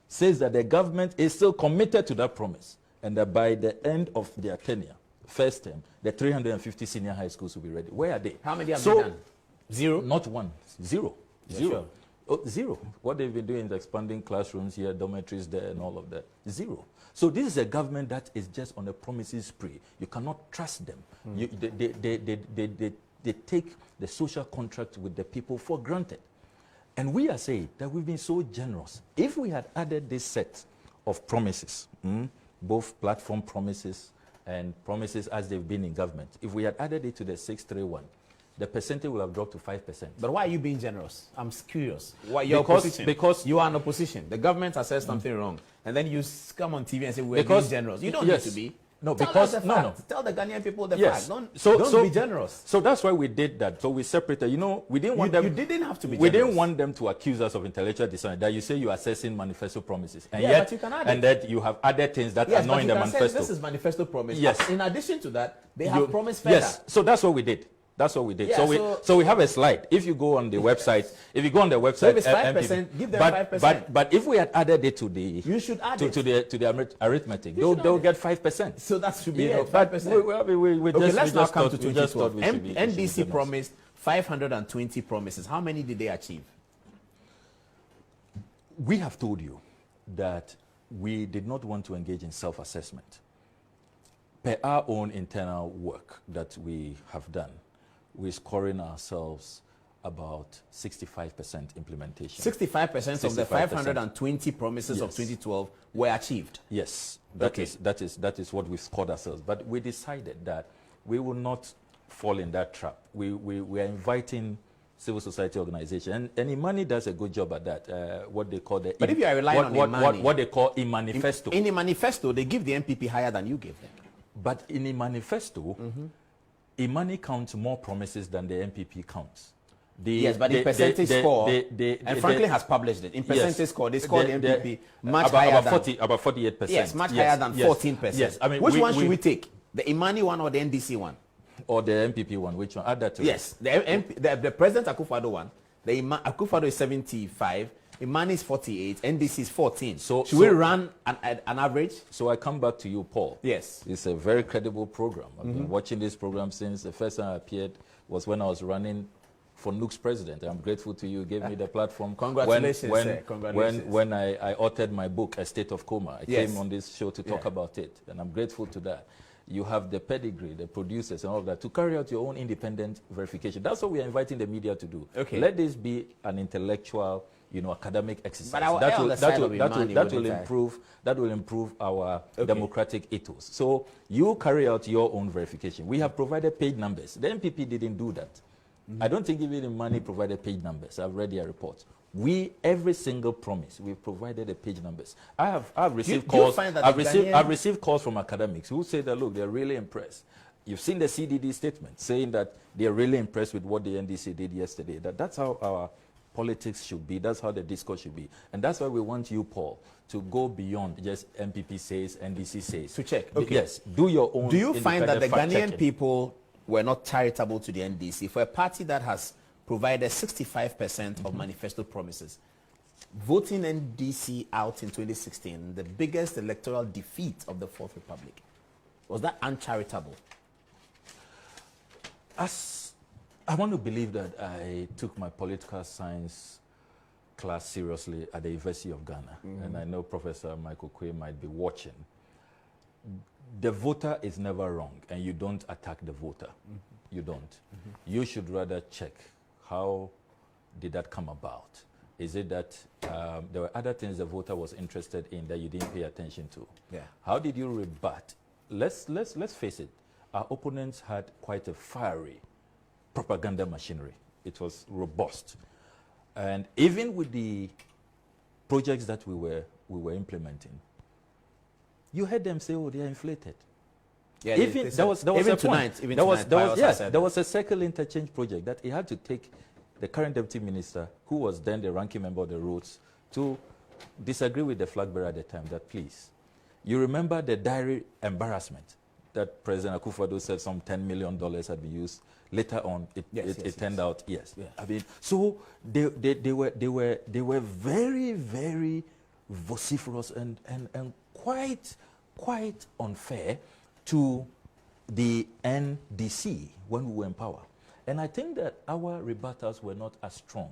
says that the government is still committed to that promise, and that by the end of their tenure, first term, the 350 senior high schools will be ready. Where are they? How many have been done? Zero? Not one. Zero. Yeah, Zero. Sure. Oh, zero. What they've been doing is expanding classrooms here, dormitories there, and all of that. Zero. So this is a government that is just on a promises spree. You cannot trust them. They take the social contract with the people for granted. And we are saying that we've been so generous. If we had added this set of promises, both platform promises and promises as they've been in government, if we had added it to the 631, the percentage will have dropped to 5%. But why are you being generous? I'm curious. Why because you are in opposition. The government has said something wrong, and then you come on TV and say we're being generous. You don't need to be. No, Tell the Ghanaian people the fact. Don't be generous. So that's why we did that. So we separated. We didn't want them. You didn't have to be. We didn't want them to accuse us of intellectual dishonor. That you say you are assessing manifesto promises, and but you can add and that you have added things that are not in the manifesto. This is manifesto promise. Yes. In addition to that, they have promised further. Yes. So that's what we did. That's what we did. Yeah, so we have a slide. If you go on the website, so if it's 5%, give them 5%. But if we had added it to the you should add to the arithmetic, they'll get 5%. So that should be 5%. Let's now come to 2012. NDC promised 520 promises. How many did they achieve? We have told you that we did not want to engage in self-assessment. Per our own internal work that we have done, we're scoring ourselves about 65% implementation. 65% of the 520 promises of 2012 were achieved? Yes, that is what we scored ourselves. But we decided that we will not fall in that trap. We are inviting civil society organization, and Imani does a good job at that. What they call the... But if you are relying on Imani... What they call a manifesto. In a manifesto, they give the NPP higher than you gave them. But in a manifesto, Imani counts more promises than the NPP counts. Yes, but in percentage score, and Franklin has published it. In percentage score, they scored the NPP much higher than... About 48%. Yes, much higher than 14%. Yes, I mean, which one should we take? The Imani one or the NDC one? Or the NPP one, which one? Add that to it. Yes, the President Akufo-Addo one, Akufo-Addo is 75, Imani is 48, NDC is 14. So should we run an average? So I come back to you, Paul. Yes. It's a very credible program. I've been watching this program since the first time I appeared was when I was running for Nook's president. I'm grateful to you. You gave me the platform. Congratulations, sir. Congratulations. When I authored my book, A State of Coma, I came on this show to talk about it, and I'm grateful to that. You have the pedigree, the producers, and all of that to carry out your own independent verification. That's what we are inviting the media to do. Okay. Let this be an intellectual, academic exercise. But that will improve our democratic ethos. So you carry out your own verification. We have provided page numbers. The NPP didn't do that. I don't think even Imani provided page numbers. I've read their reports. Every single promise, we've provided the page numbers. I've received calls. I've received calls from academics who say that, look, they're really impressed. You've seen the CDD statement saying that they're really impressed with what the NDC did yesterday. That's how our politics should be. That's how the discourse should be. And that's why we want you, Paul, to go beyond just NPP says, NDC says. To check. Okay. Yes. Do your own. Do you find that the Ghanaian people were not charitable to the NDC? For a party that has provided 65% of manifesto promises, voting NDC out in 2016, the biggest electoral defeat of the Fourth Republic, was that uncharitable? I want to believe that I took my political science class seriously at the University of Ghana, and I know Professor Michael Quay might be watching. The voter is never wrong, and you don't attack the voter. You don't. You should rather check how did that come about. Is it that there were other things the voter was interested in that you didn't pay attention to? Yeah. How did you rebut? Let's face it. Our opponents had quite a fiery propaganda machinery. It was robust. And even with the projects that we were implementing, you heard them say, oh, they are inflated. Yeah, even there was a circle interchange project that he had to take the current deputy minister, who was then the ranking member of the roads, to disagree with the flag bearer at the time that, please, you remember the diary embarrassment that President Akufo-Addo said some $10 million had been used. Later on, it turned out, yes. Yeah. I mean, so they were very, very vociferous and quite unfair to the NDC when we were in power. And I think that our rebuttals were not as strong.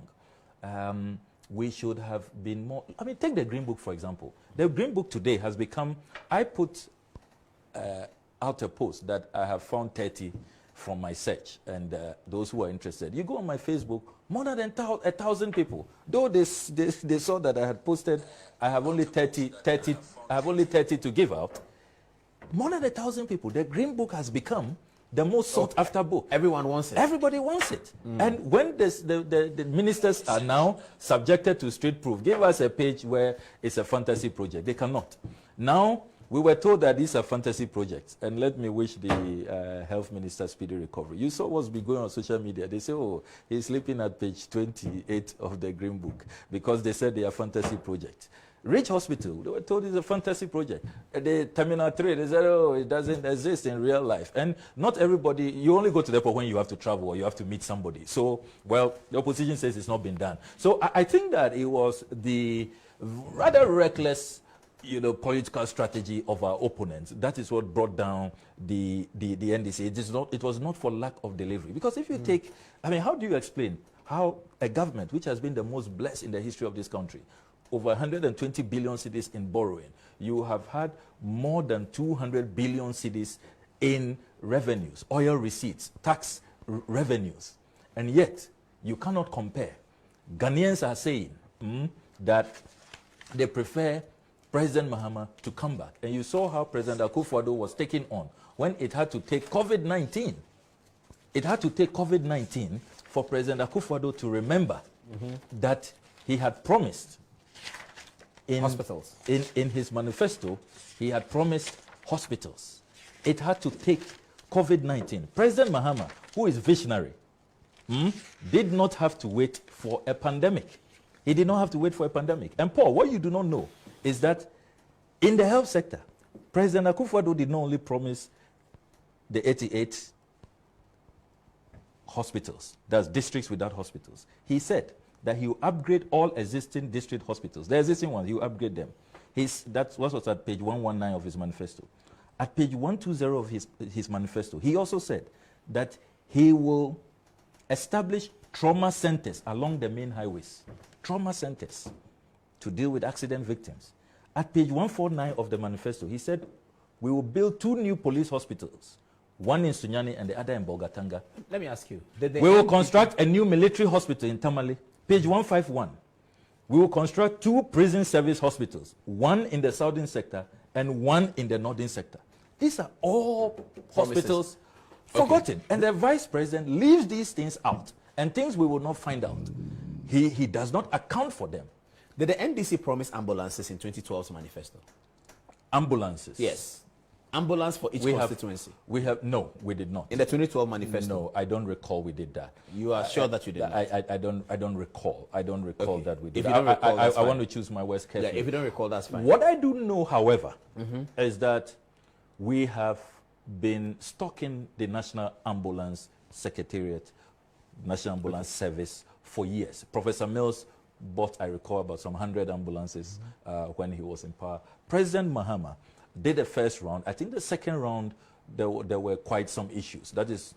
We should have been more. I mean, take the Green Book, for example. The Green Book today has become, I put out a post that I have found 30 from my search, and those who are interested. You go on my Facebook, more than 1,000 people. Though they saw that I had posted, I have only 30 to give out. More than 1,000 people. The Green Book has become the most sought after book. Everyone wants it. Everybody wants it. And when the ministers are now subjected to street proof, give us a page where it's a fantasy project. They cannot. Now, we were told that these are fantasy projects, and let me wish the health minister speedy recovery. You saw what's been going on social media. They say, oh, he's sleeping at page 28 of the Green Book because they said they are fantasy projects. Rich Hospital, they were told it's a fantasy project. The Terminal 3, they said, oh, it doesn't exist in real life. And not everybody, you only go to the point when you have to travel or you have to meet somebody. So, well, the opposition says it's not been done. So I think that it was the rather reckless political strategy of our opponents. That is what brought down the NDC. It was not for lack of delivery. Because if you take, I mean, how do you explain how a government which has been the most blessed in the history of this country, over 120 billion cedis in borrowing, you have had more than 200 billion cedis in revenues, oil receipts, tax revenues, and yet you cannot compare. Ghanaians are saying that they prefer President Mahama to come back. And you saw how President Akufo-Addo was taken on when it had to take COVID-19. It had to take COVID-19 for President Akufo-Addo to remember that he had promised in hospitals. In his manifesto, he had promised hospitals. It had to take COVID-19. President Mahama, who is visionary, did not have to wait for a pandemic. He did not have to wait for a pandemic. And Paul, what you do not know is that in the health sector, President Akufo-Addo did not only promise the 88 hospitals, that's districts without hospitals. He said that he will upgrade all existing district hospitals. The existing ones, he will upgrade them. That's what was at page 119 of his manifesto. At page 120 of his manifesto, he also said that he will establish trauma centers along the main highways. Trauma centers to deal with accident victims. At page 149 of the manifesto, he said, we will build 2 new police hospitals, one in Sunyani and the other in Bolgatanga. Let me ask you. We will construct a new military hospital in Tamale. Page 151. We will construct 2 prison service hospitals, one in the southern sector and one in the northern sector. These are all hospitals forgotten. And the vice president leaves these things out, and things we will not find out. He does not account for them. Did the NDC promise ambulances in 2012's manifesto? Ambulances? Yes. Ambulance for each constituency? No, we did not. In the 2012 manifesto? No, I don't recall we did that. You are sure that you did not? I don't recall. I don't recall that we did. If you don't recall, that's fine. I want to choose my words carefully. Yeah, if you don't recall, that's fine. What I do know, however, is that we have been stocking the National Ambulance Secretariat, National Ambulance Service for years. Professor Mills bought, I recall, about some 100 ambulances when he was in power. President Mahama did the first round. I think the second round, there were quite some issues. That is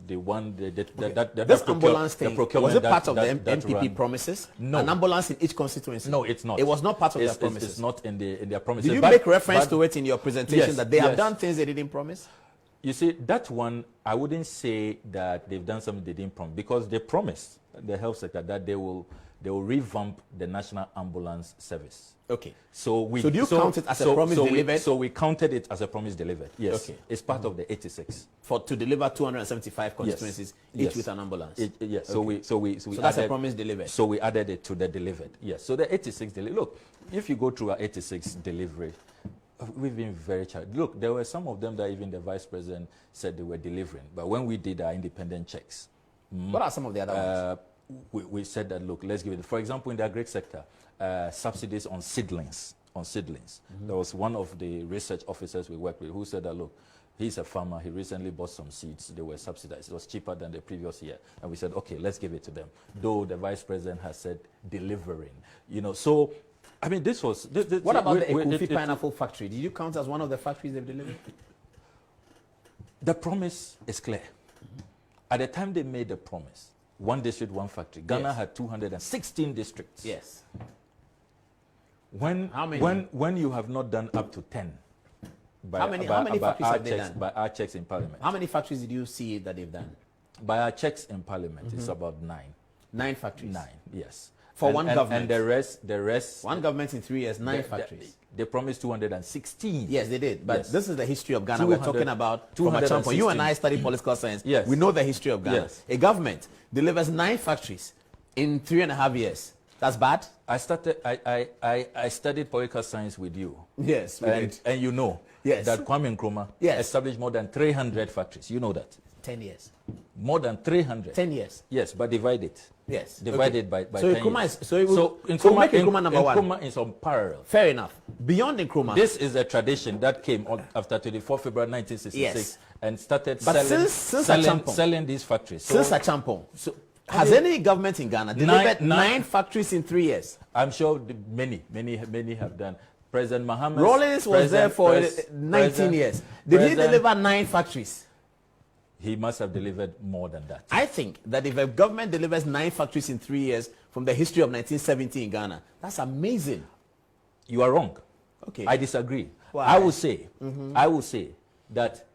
the one this ambulance thing, was it part of the NPP promises? No. An ambulance in each constituency? No, it's not. It was not part of their promises? It's not in their promises. Did you make reference to it in your presentation that they have done things they didn't promise? You see, that one, I wouldn't say that they've done something they didn't promise, because they promised the health sector that they will revamp the National Ambulance Service. Okay. So do you count it as a promise delivered? So we counted it as a promise delivered. Yes. Okay. It's part of the 86. To deliver 275 constituencies, each with an ambulance. Yes. Okay. So that's a promise delivered. So we added it to the delivered. Yes. So the 86 delivered. Look, if you go through our 86 delivery, we've been very charged. Look, there were some of them that even the vice president said they were delivering. But when we did our independent checks, what are some of the other ones? We said that, look, let's give it. For example, in the agri sector, subsidies on seedlings. There was one of the research officers we worked with who said that, look, he's a farmer. He recently bought some seeds. They were subsidized. It was cheaper than the previous year. And we said, okay, let's give it to them. Though the vice president has said delivering. So, I mean, this was... what about the Ekufi pineapple factory? Did you count as one of the factories they've delivered? The promise is clear. At the time they made the promise, one district, one factory. Ghana had 216 districts. Yes. How many? When you have not done up to 10. How many factories have they done? By our checks in Parliament. How many factories did you see that they've done? By our checks in Parliament, it's about 9. 9 factories? 9, yes. For one government? And the rest... One government in 3 years, 9 factories. They promised 216. Yes, they did. But this is the history of Ghana we're talking about from a champion. You and I studied political science. Yes. We know the history of Ghana. Yes. A government delivers 9 factories in 3.5 years. That's bad? I studied political science with you. Yes, we did. And you know that Kwame Nkrumah established more than 300 factories. You know that. 10 years. More than 300. 10 years. Yes, but divide it. Yes. Divided by so 10 years. So make Nkrumah number 1. Nkrumah is on parallel. Fair enough. Beyond Nkrumah. This is a tradition that came after 24 February 1966 and started selling these factories. Since Achampong. Has any government in Ghana delivered 9 factories in 3 years? I'm sure many have done. President Mahama Rollins was there for 19 years. Did he deliver 9 factories? He must have delivered more than that. I think that if a government delivers 9 factories in 3 years from the history of 1970 in Ghana, that's amazing. You are wrong. Okay. I disagree. Why? I will say that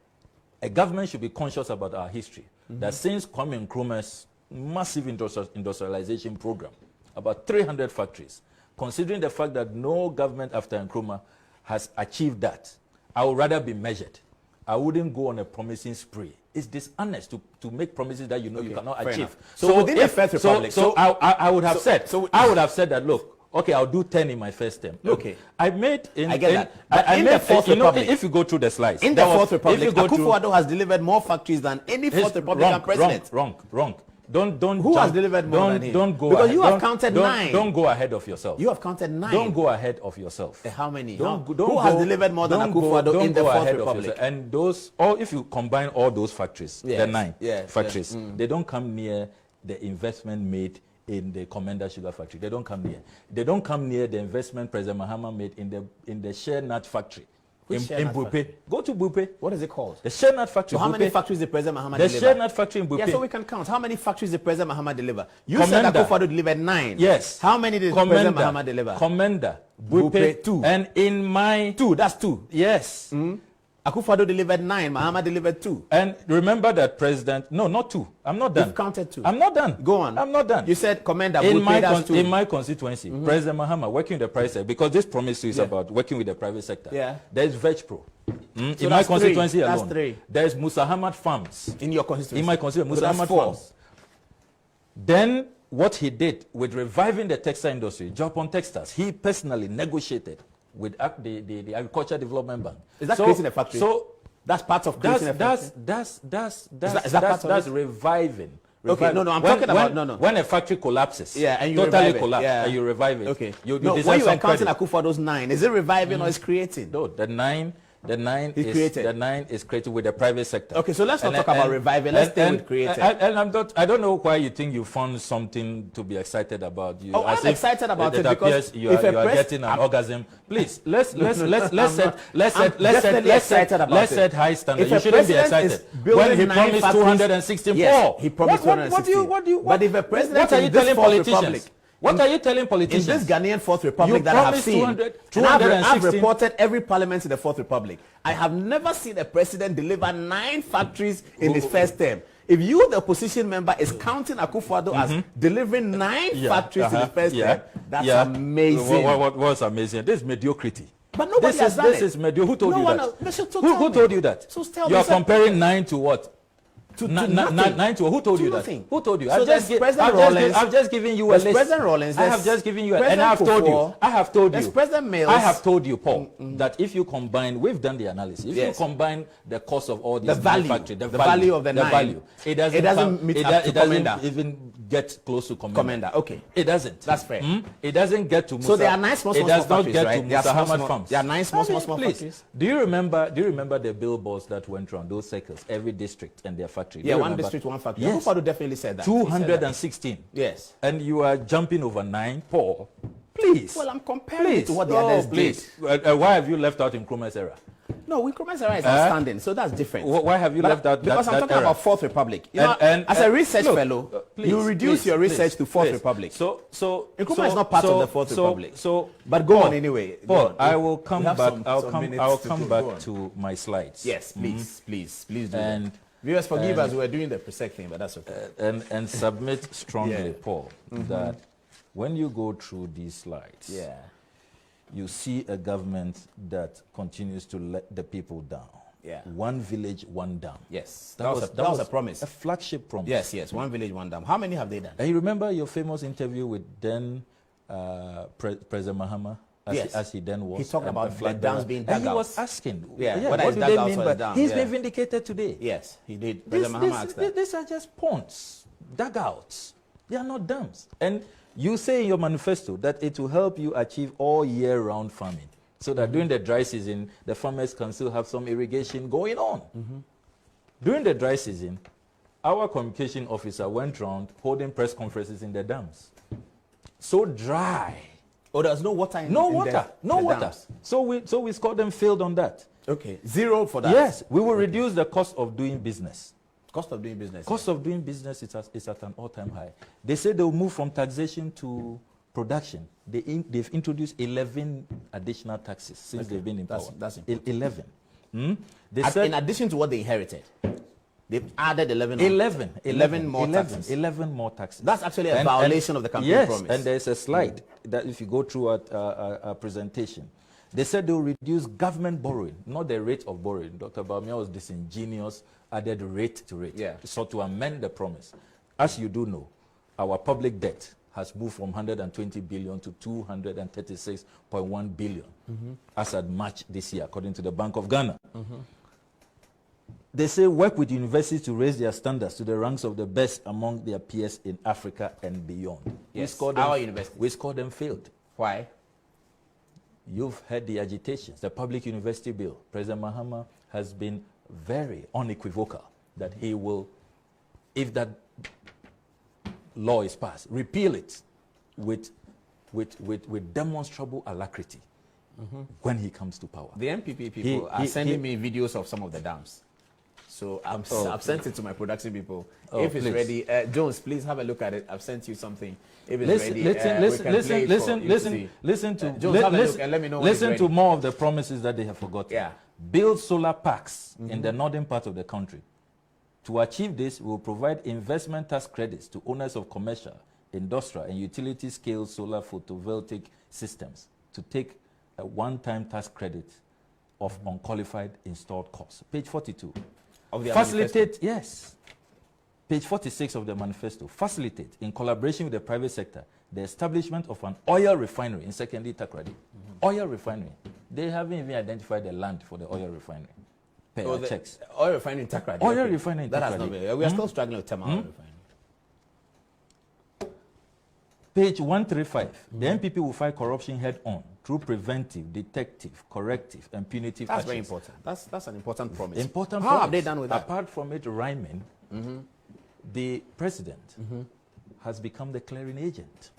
a government should be conscious about our history. That since Kwame Nkrumah's massive industrialization program, about 300 factories, considering the fact that no government after Nkrumah has achieved that, I would rather be measured. I wouldn't go on a promising spree. It's dishonest to make promises that you know you cannot achieve. Enough. So within the First Republic, I would have said that, look, okay, I'll do 10 in my first term. Look, okay. I get that. But in the Fourth Republic, if you go through the slides, in the Fourth Republic, Akufo-Addo has delivered more factories than any Fourth Republican president. Wrong. Don't. Who has delivered more than him? Don't go. Because you have counted 9. Don't go ahead of yourself. You have counted 9. Don't go ahead of yourself. How many? Who has delivered more than Akufo-Addo in the Fourth Republic? And those, or if you combine all those factories, the 9 factories, they don't come near the investment made in the Commander Sugar Factory. They don't come near. They don't come near the investment President Mahama made in the Share Nut Factory. in Bupe. Go to Bupe. What is it called? The share nut factory. So how many factories did President Mahama deliver? The share nut factory in Bupe. Yeah, so we can count. How many factories did President Mahama deliver? You said Akufo-Addo delivered 9. Yes. How many did President Mahama deliver? Commander. Bupe 2. And in my... 2, that's 2. Yes. Akufo-Addo delivered 9. Mahama delivered 2. And remember that President... No, not 2. I'm not done. You've counted 2. I'm not done. Go on. I'm not done. You said Commander Bupe, that's 2. In my constituency, President Mahama working with the private sector, because this promise is about working with the private sector. Yeah. There's VegPro. So in my constituency 3. alone. That's 3. There's Musa Hamad Farms. In your constituency? In my constituency, so Musa Hamad Farms. Then what he did with reviving the textile industry, Japan Textiles, he personally negotiated with the Agriculture Development Bank. Is that creating a factory? So that's part of creating a factory? That's reviving. Okay, no, I'm talking about, When a factory collapses, and you totally revive it, collapse, and you revive it. Okay. You when you are counting Akufo-Addo's 9, is it reviving or is creating? No, the nine is created with the private sector. Okay, so let's not talk about reviving. Let's stay with creating. I don't know why you think you found something to be excited about. I'm excited about it because you are getting an orgasm. Please, let's set high standards. You shouldn't be excited. When he promised 216 yes, he promised 216. What do you? But if a president what are you telling politicians? What are you telling politicians? In this Ghanaian Fourth Republic that I have seen, I've reported every parliament in the Fourth Republic, I have never seen a president deliver 9 factories in his first term. If you, the opposition member, is counting Akufo-Addo as delivering 9 factories in his first term, that's amazing. What's amazing? This is mediocrity. But nobody has done it. This is mediocre. Who told you that? Who told you that? So tell you are comparing 9 to what? To 9 to who told you that? Who told you? So I've just given you a list. President Rollins. I have just given you and I have told you. President Mills. I have told you, Paul, that if you combine, we've done the analysis. If you combine the cost of all these factories, the value of the value, it doesn't even get close to Commander. Okay. It doesn't. That's fair. It doesn't get to Musa. So there are 9 small factories, right? Musa Hamad Farms. There are 9 small factories. Do you remember the billboards that went around those circles, every district and their factory? Yeah, one district, one factory. Yes. Akufo-Addo definitely said that. 216. Yes. And you are jumping over 9, Paul. Please. Well, I'm comparing it to what the others did. Why have you left out Nkrumah's era? No, Nkrumah's era is outstanding, so that's different. Why have you left out because I'm talking about Fourth Republic. You know, as a research fellow, you reduce your research to Fourth Republic. So Nkrumah is not part of the Fourth Republic. But go on anyway. Paul, I will come back. I'll come back to my slides. Yes, please do. And viewers, forgive us. We're doing the Presec thing, but that's okay. And submit strongly, Paul, that when you go through these slides, you see a government that continues to let the people down. Yeah. One village, one dam. Yes. That was a promise. A flagship promise. Yes. One village, one dam. How many have they done? And you remember your famous interview with then President Mahama? As he then was. He talked about the dams being dug out. And he was asking, what do they mean by that? He's been vindicated today. Yes, he did. President Mahama asked that. These are just ponds, dugouts. They are not dams. And you say in your manifesto that it will help you achieve all year-round farming, so that during the dry season, the farmers can still have some irrigation going on. During the dry season, our communication officer went around holding press conferences in the dams. So dry. Oh, there's no water in no water. Dams. So we scored them failed on that. Okay, 0 for that. Yes, we will reduce the cost of doing business. Cost of doing business. Cost of doing business is at an all-time high. They say they'll move from taxation to production. They've introduced 11 additional taxes since they've been in power. That's important. 11. In addition to what they inherited, they've added 11 more taxes. 11 more taxes. That's actually a violation of the campaign promise. Yes, and there's a slide that if you go through a presentation, they said they'll reduce government borrowing, not the rate of borrowing. Dr. Bawumia was disingenuous, added rate to rate. So to amend the promise. As you do know, our public debt has moved from 120 billion to 236.1 billion as at March this year, according to the Bank of Ghana. They say work with universities to raise their standards to the ranks of the best among their peers in Africa and beyond. Yes, our universities. We scored them failed. Why? You've heard the agitations, the public university bill. President Mahama has been very unequivocal that he will, if that law is passed, repeal it with demonstrable alacrity. when he comes to power. The NPP people are sending me videos of some of the dams. So I've sent it to my production people. If it's ready, Jones, please have a look at it. I've sent you something. If it's ready, listen to Jones, have a look and let me know. Listen to more of the promises that they have forgotten. Yeah. Build solar parks in the northern part of the country. To achieve this, we will provide investment tax credits to owners of commercial, industrial, and utility-scale solar photovoltaic systems to take a one-time tax credit of unqualified installed costs. Page 42. Of the Facilitate, yes. Page 46 of the manifesto. Facilitate, in collaboration with the private sector, the establishment of an oil refinery in secondary Takrady. Oil refinery. They haven't even identified the land for the oil refinery. Pay our checks. Oil refinery in Takrady. Oil refinery in Takrady. That has not been. We are still struggling with thermal oil refinery. Page 135. The NPP will fight corruption head-on through preventive, detective, corrective, and punitive actions. That's very important. That's an important promise. Important How promise. have they done with that? Apart from it rhyming, the president has become the clearing agent.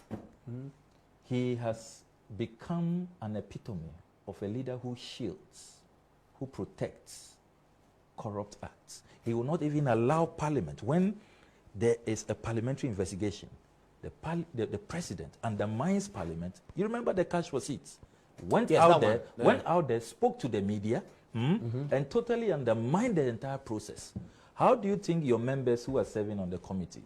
He has become an epitome of a leader who shields, who protects corrupt acts. He will not even allow parliament. When there is a parliamentary investigation, the president undermines parliament. You remember the cash for seats? Went out there, spoke to the media, and totally undermined the entire process. How do you think your members who are serving on the committee,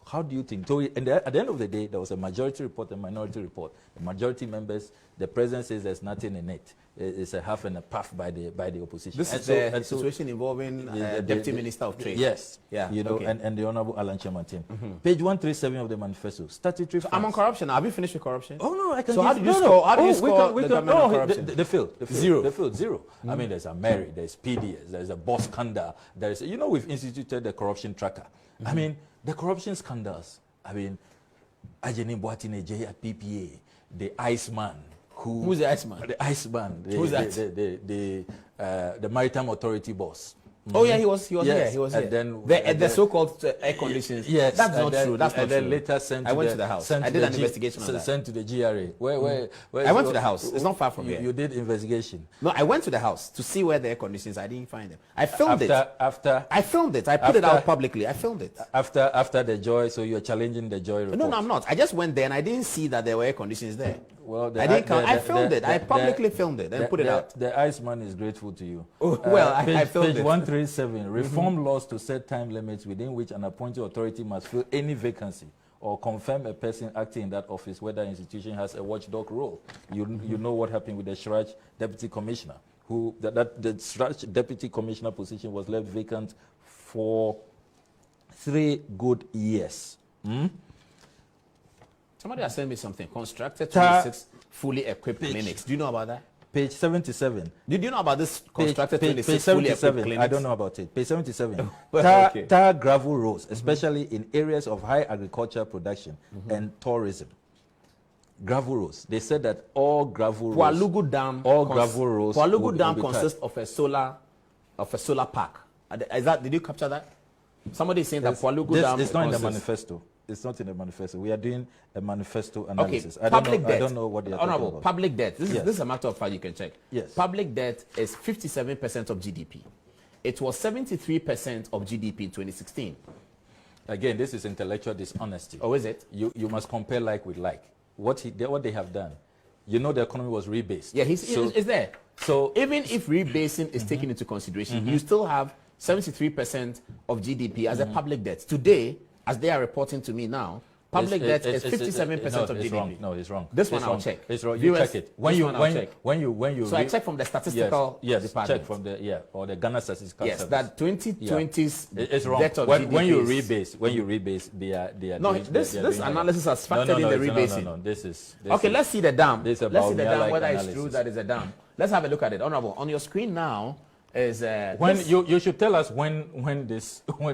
how do you think? So at the end of the day, there was a majority report and minority report. The majority members, the president says there's nothing in it. It's a half and a puff by the opposition. This is a situation involving Deputy Minister of Trade. Yes. Yeah. You know, and the Honorable Alan Chairman-Tim. Page 137 of the manifesto. Statutory. So I'm on corruption. Have you finished with corruption? Oh no, I can. So how do you score? How do you score the government on corruption? The field. Zero. The field, zero. I mean, there's a Mary, there's PDS, there's a boss scandal. There's, you know, we've instituted the corruption tracker. I mean, the corruption scandals. I mean, Ajeni Boatine J at PPA, the Iceman. Who's the Iceman? The Iceman. Who's that? The Maritime Authority boss. Oh yeah, he was here. He was and here. Then the so-called air conditions. Yes, that's not true. That's not true. Then later sent. I went to the house. I did an investigation on that. Sent to the GRA. Where I went to the house. It's not far from here. You did investigation. No, I went to the house to see where the air conditions. I didn't find them. I filmed it. I filmed it. I put it out publicly. I filmed it. After the Joy, so you're challenging the Joy report. No, I'm not. I just went there and I didn't see that there were air conditions there. Well, I didn't count. I filmed it. I publicly filmed it and put it out. The Iceman is grateful to you. Oh, well, I filmed it. Page 137. Reform laws to set time limits within which an appointed authority must fill any vacancy or confirm a person acting in that office, whether institution has a watchdog role. You know what happened with the Shraj Deputy Commissioner, who the Shraj Deputy Commissioner position was left vacant for 3 good years. Somebody has sent me something. Constructed 26 fully equipped clinics. Do you know about that? Page 77. Did you know about this constructed 26 fully equipped clinics? I don't know about it. Page 77. Okay. Tar gravel roads, especially in areas of high agricultural production and tourism. Gravel roads. They said that all gravel roads. Gravel roads. Pualugu Dam consists of a solar park. Did you capture that? Somebody is saying that Pualugu Dam. It's not in the manifesto. It's not in the manifesto. We are doing a manifesto analysis. Okay. Public debt. I don't know what they are talking about. Public debt. This is a matter of fact you can check. Yes. Public debt is 57% of GDP. It was 73% of GDP in 2016. Again, this is intellectual dishonesty. Oh, is it? You must compare like with like. What they have done. You know the economy was rebased. Yeah, it's there. So even if rebasing is taken into consideration, you still have 73% of GDP as a public debt. Today, as they are reporting to me now, public debt is 57% of GDP. No, it's wrong. This one I'll check. It's wrong. You check it. When you. So I check from the statistical department. Check from or the Ghana Statistical Service. That 2020's it's wrong. debt of GDP. When you rebase, they are. No, this analysis has factored in the rebasing. No. This is okay. Let's see the dam. Let's see the dam. Whether it's true that is a dam. Let's have a look at it. Honorable, on your screen now. Is when you should tell us when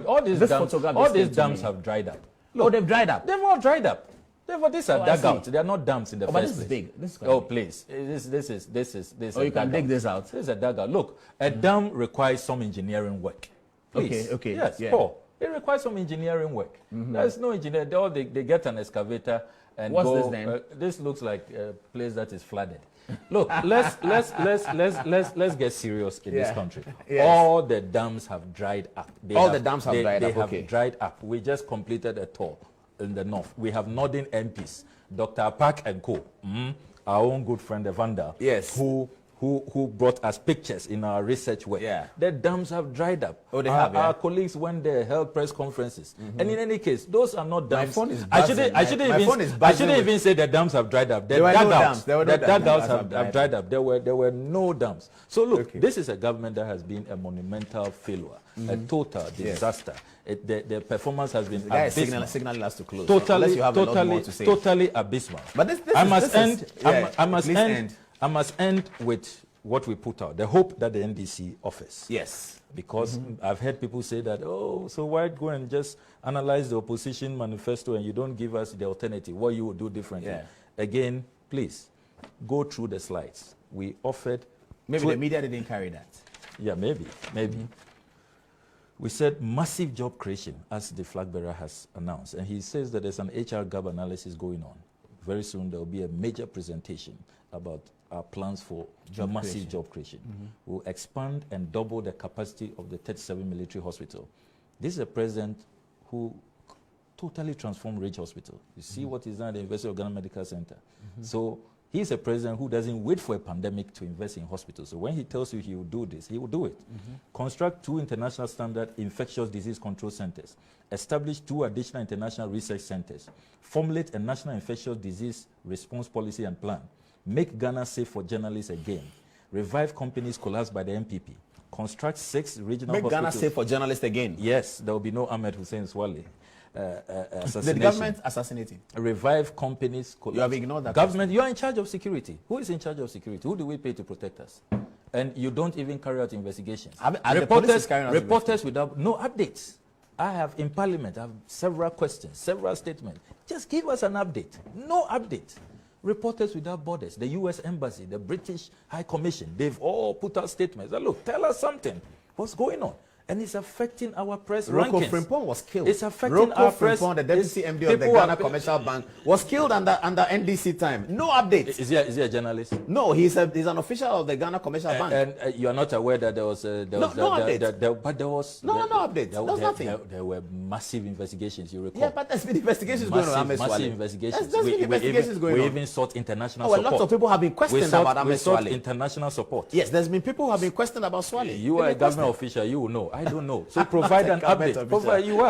all these dams have dried up. Look, they've dried up. They've all dried up. These are dugouts. They are not dams in the first place. This is big. Please. This is. Oh, you can dig this out. This is a dugout. Look, a dam requires some engineering work. Please. Okay. Yes, Paul. It requires some engineering work. There's no engineer. They get an excavator and what's this then? This looks like a place that is flooded. Look, let's get serious in this country. Yes. All the dams have dried up. They have dried up. We just completed a tour in the north. We have northern MPs, Dr. Park and Co. Our own good friend Evander, yes, who brought us pictures in our research work. Yeah. The dams have dried up. Oh, they have, Our colleagues went there, held press conferences. And in any case, those are not dams. My phone is buzzing. I shouldn't even say the dams have dried up. The dugouts have dried up. There were no dams. So look, this is a government that has been a monumental failure, a total disaster. The performance has been abysmal. Signaling us to close. Totally abysmal. But I must end with what we put out, the hope that the NDC offers. Yes. Because I've heard people say that, oh, so why go and just analyze the opposition manifesto and you don't give us the alternative, what you would do differently? Yeah. Again, please, go through the slides. We offered... Maybe the media didn't carry that. Yeah, maybe. We said massive job creation, as the flag bearer has announced. And he says that there's an HR gap analysis going on. Very soon there will be a major presentation about our plans for massive job creation. We'll expand and double the capacity of the 37 military hospital. This is a president who totally transformed Ridge Hospital. You see what he's done at the University of Ghana Medical Center. So he's a president who doesn't wait for a pandemic to invest in hospitals. So when he tells you he will do this, he will do it. Construct 2 international standard infectious disease control centers. Establish 2 additional international research centers. Formulate a national infectious disease response policy and plan. Make Ghana safe for journalists again. Revive companies collapsed by the NPP. Construct 6 regional hospitals. Make Ghana safe for journalists again. Yes, there will be no Ahmed Hussein Swale. The government assassinating. Revive companies collapsed. You have ignored that. Government, you are in charge of security. Who is in charge of security? Who do we pay to protect us? And you don't even carry out investigations. Reporters without no updates. I have in Parliament, I have several questions, several statements. Just give us an update. No update. Reporters Without Borders, the U.S. Embassy, the British High Commission, they've all put out statements. Look, tell us something. What's going on? And it's affecting our press rankings. Rocco Frimpong was killed. It's affecting our press. The deputy MD of the Ghana Commercial Bank, was killed under NDC time. No updates. Is he a journalist? No, he's an official of the Ghana Commercial Bank. And you are not aware that there was no updates. But there was no updates. There was nothing. There were massive investigations. You recall? Yeah, but there's been investigations going on. Massive investigations. There's been investigations going on. We even sought international support. Lots of people have been questioned about Ahmed Swale. We sought international support. Yes, there's been people who have been questioned about Swale. You are a government official. You will know. I don't know. So provide an update. Provide, you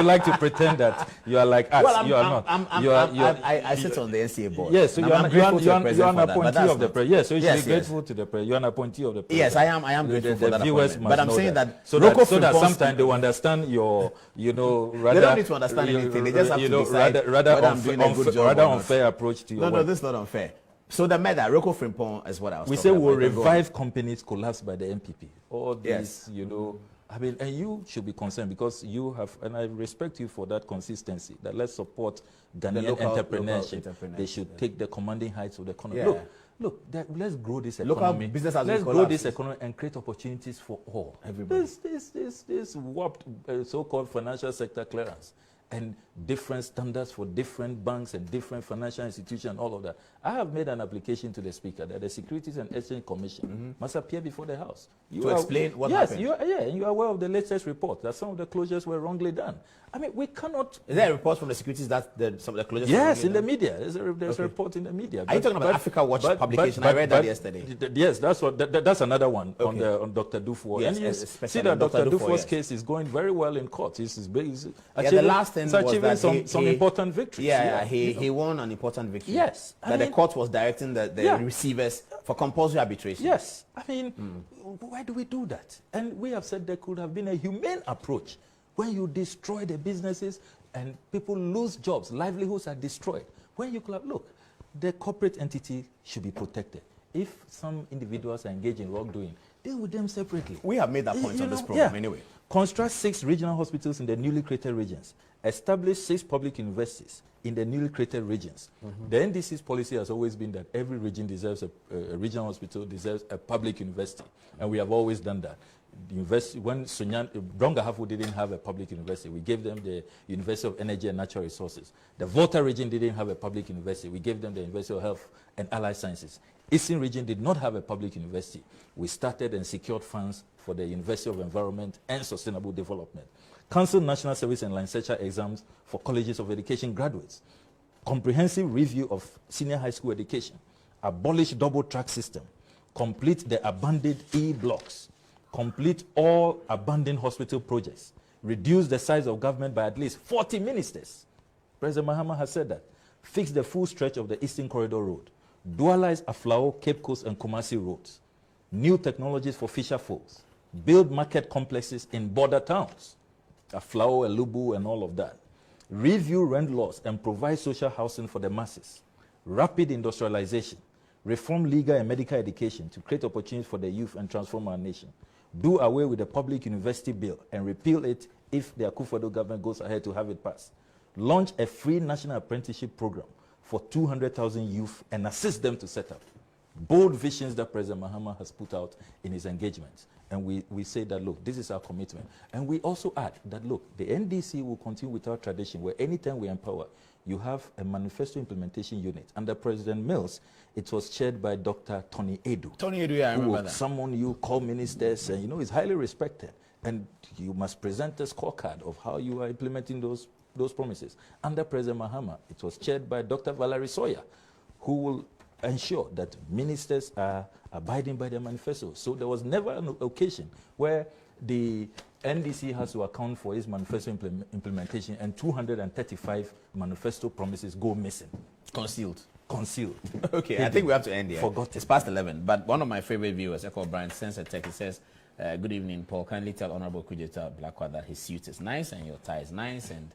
like to pretend that you are like us. Well, you are not. I sit on the NCA board. Yes, so you are an appointee of the press. Yes, so you should be grateful to the press. You are an appointee of the press. Yes, I am grateful for that appointment. But I'm saying that so that sometimes they will understand your, rather. They don't need to understand anything. They just have to decide whether I'm doing a good job. Rather unfair approach to your work. No, this is not unfair. So the matter, Rocco Frimpong is what I was talking about. We say we'll revive companies collapsed by the NPP. All these, I mean, and you should be concerned because you have, and I respect you for that consistency, that let's support Ghanaian entrepreneurship. They should take the commanding heights of the economy. Yeah. Look, let's grow this economy. Let's grow this economy and create opportunities for all. Everybody. This warped so-called financial sector clearance and different standards for different banks and different financial institutions and all of that. I have made an application to the Speaker that the Securities and Exchange Commission must appear before the House. To explain what happened? Yes, and you are aware of the latest report that some of the closures were wrongly done. I mean, we cannot... Is there a report from the securities that some of the closures... Yes, in the media. There's a report in the media. Are you talking about Africa Watch publication? I read that yesterday. Yes, that's another one on Dr. Dufour. Yes, and see that Dr. Dufour's case is going very well in court. The last thing was that some important victories. Yeah, he won an important victory. Yes. The court was directing the receivers for compulsory arbitration. Yes. I mean, why do we do that? And we have said there could have been a humane approach. When you destroy the businesses and people lose jobs, livelihoods are destroyed. When you could look, the corporate entity should be protected. If some individuals are engaged in wrongdoing, deal with them separately. We have made that point on this program anyway. Construct 6 regional hospitals in the newly created regions. Establish 6 public universities in the newly created regions. The NDC's policy has always been that every region deserves a regional hospital, deserves a public university. And we have always done that. university, when Brongahafu didn't have a public university, we gave them the University of Energy and Natural Resources. The Volta region didn't have a public university. We gave them the University of Health and Allied Sciences. Eastern region did not have a public university. We started and secured funds for the University of Environment and Sustainable Development. Cancelled National Service and Licensure exams for colleges of education graduates. Comprehensive review of senior high school education. Abolish double track system. Complete the abandoned E-blocks. Complete all abandoned hospital projects. Reduce the size of government by at least 40 ministers. President Mahama has said that. Fix the full stretch of the Eastern Corridor Road. Dualize Aflao, Cape Coast, and Kumasi roads. New technologies for fisher folks. Build market complexes in border towns. Aflao, Elubu, and all of that. Review rent laws and provide social housing for the masses. Rapid industrialization. Reform legal and medical education to create opportunities for the youth and transform our nation. Do away with the public university bill and repeal it if the Akufo-Addo government goes ahead to have it passed. Launch a free national apprenticeship program for 200,000 youth and assist them to set up. Bold visions that President Mahama has put out in his engagements. And we say that, look, this is our commitment. And we also add that, look, the NDC will continue with our tradition where anytime we empower, you have a manifesto implementation unit. Under President Mills, it was chaired by Dr. Tony Edu. Tony Edu, yeah, I remember that. Someone you call ministers, and he's highly respected. And you must present a scorecard of how you are implementing those promises. Under President Mahama, it was chaired by Dr. Valerie Sawyer, who will ensure that ministers are abiding by their manifesto. So there was never an occasion where the NDC has to account for its manifesto implementation and 235 manifesto promises go missing. Concealed. Okay, I think we have to end here. Forgotten. It's past 11, but one of my favorite viewers, Echo Brian, sends a text. He says, good evening, Paul. Kindly tell Honorable Okudjeto Ablakwa that his suit is nice and your tie is nice, and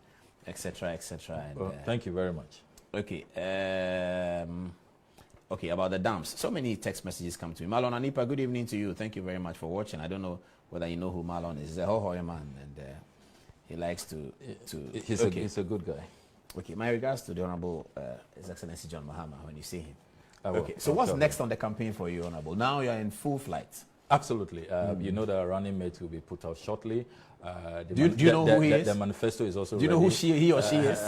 etc., etc. Well, thank you very much. Okay. Okay, about the dams. So many text messages come to me. Marlon Anipa, good evening to you. Thank you very much for watching. I don't know whether you know who Marlon is. He's a ho man, and he likes to. He's a good guy. Okay, my regards to the Honorable His Excellency John Mahama when you see him. Okay, so I'll what's next on the campaign for you, Honorable? Now you're in full flight. Absolutely. You know that our running mate will be put out shortly. Do you know who he is? The manifesto is also Do you know who he or she is?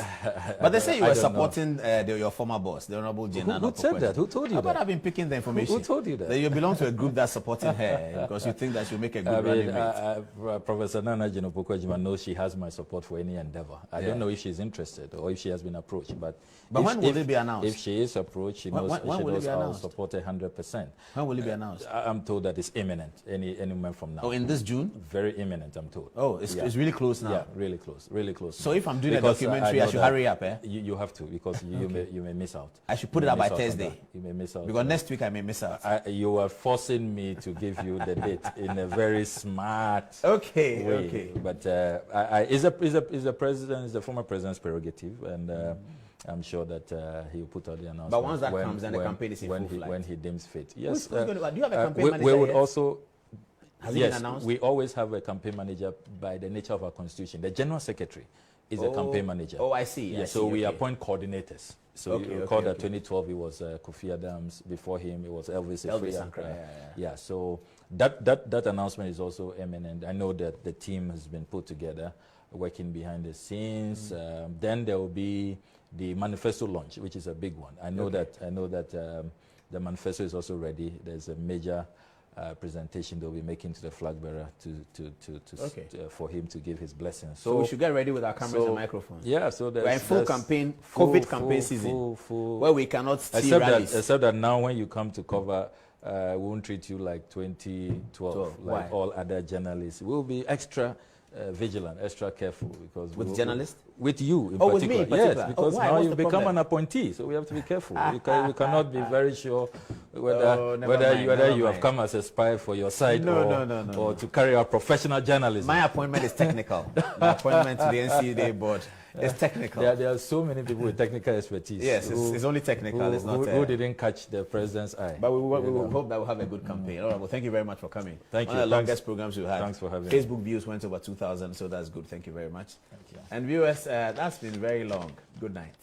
But they say you were supporting your former boss, the Honorable Jenna. Who said that? Who told you that? I've been picking the information. Who told you that? You belong to a group that's supporting her because you think that she'll make a good running mate. Professor Nana Jinopoko knows she has my support for any endeavor. I don't know if she's interested or if she has been approached. But when will it be announced? If she is approached, she knows I'll support her 100%. When will it be announced? I'm told that it's imminent, any moment from now. Oh, in this June? Very imminent, I'm told. Oh, it's really close now. Yeah, really close. So if I'm doing a documentary, I should hurry up, eh? You have to, because you may miss out. I should put it out by Thursday. You may miss out. Because next week I may miss out. You are forcing me to give you the date in a very smart way. Okay. But is the former president's prerogative, and I'm sure that he will put out the announcement. But once that comes, then the campaign is in full flight. When he deems fit. Yes. Do you have a campaign manager we would yet? also. Has it been announced? We always have a campaign manager by the nature of our constitution. The general secretary is a campaign manager. Oh, I see. So we appoint coordinators. So you recall that 2012 it was Kofi Adams. Before him it was Elvis Ifria. So that announcement is also imminent. I know that the team has been put together, working behind the scenes. Then there will be the manifesto launch, which is a big one. I know that the manifesto is also ready. There's a major presentation they'll be making to the flag bearer for him to give his blessing. So we should get ready with our cameras and microphones. Yeah, so we're in full campaign, COVID campaign season, where we cannot see rallies. Except that now when you come to cover, we won't treat you like 2012, like all other journalists. We'll be extra vigilant, extra careful, because with journalists, with you in particular. With me in particular. Yes, because now you become an appointee, so we have to be careful. We cannot be very sure whether you have come as a spy for your side or to carry out professional journalism. My appointment is technical. My appointment to the NCDA board is technical. There are so many people with technical expertise. Yes, it's only technical. It's not who didn't catch the president's eye. But we will hope that we'll have a good campaign. All right, well, thank you very much for coming. Thank you. One of the longest programs we've had. Thanks for having me. Facebook views went over 2,000, so that's good. Thank you very much. Thank you. And viewers, that's been very long. Good night.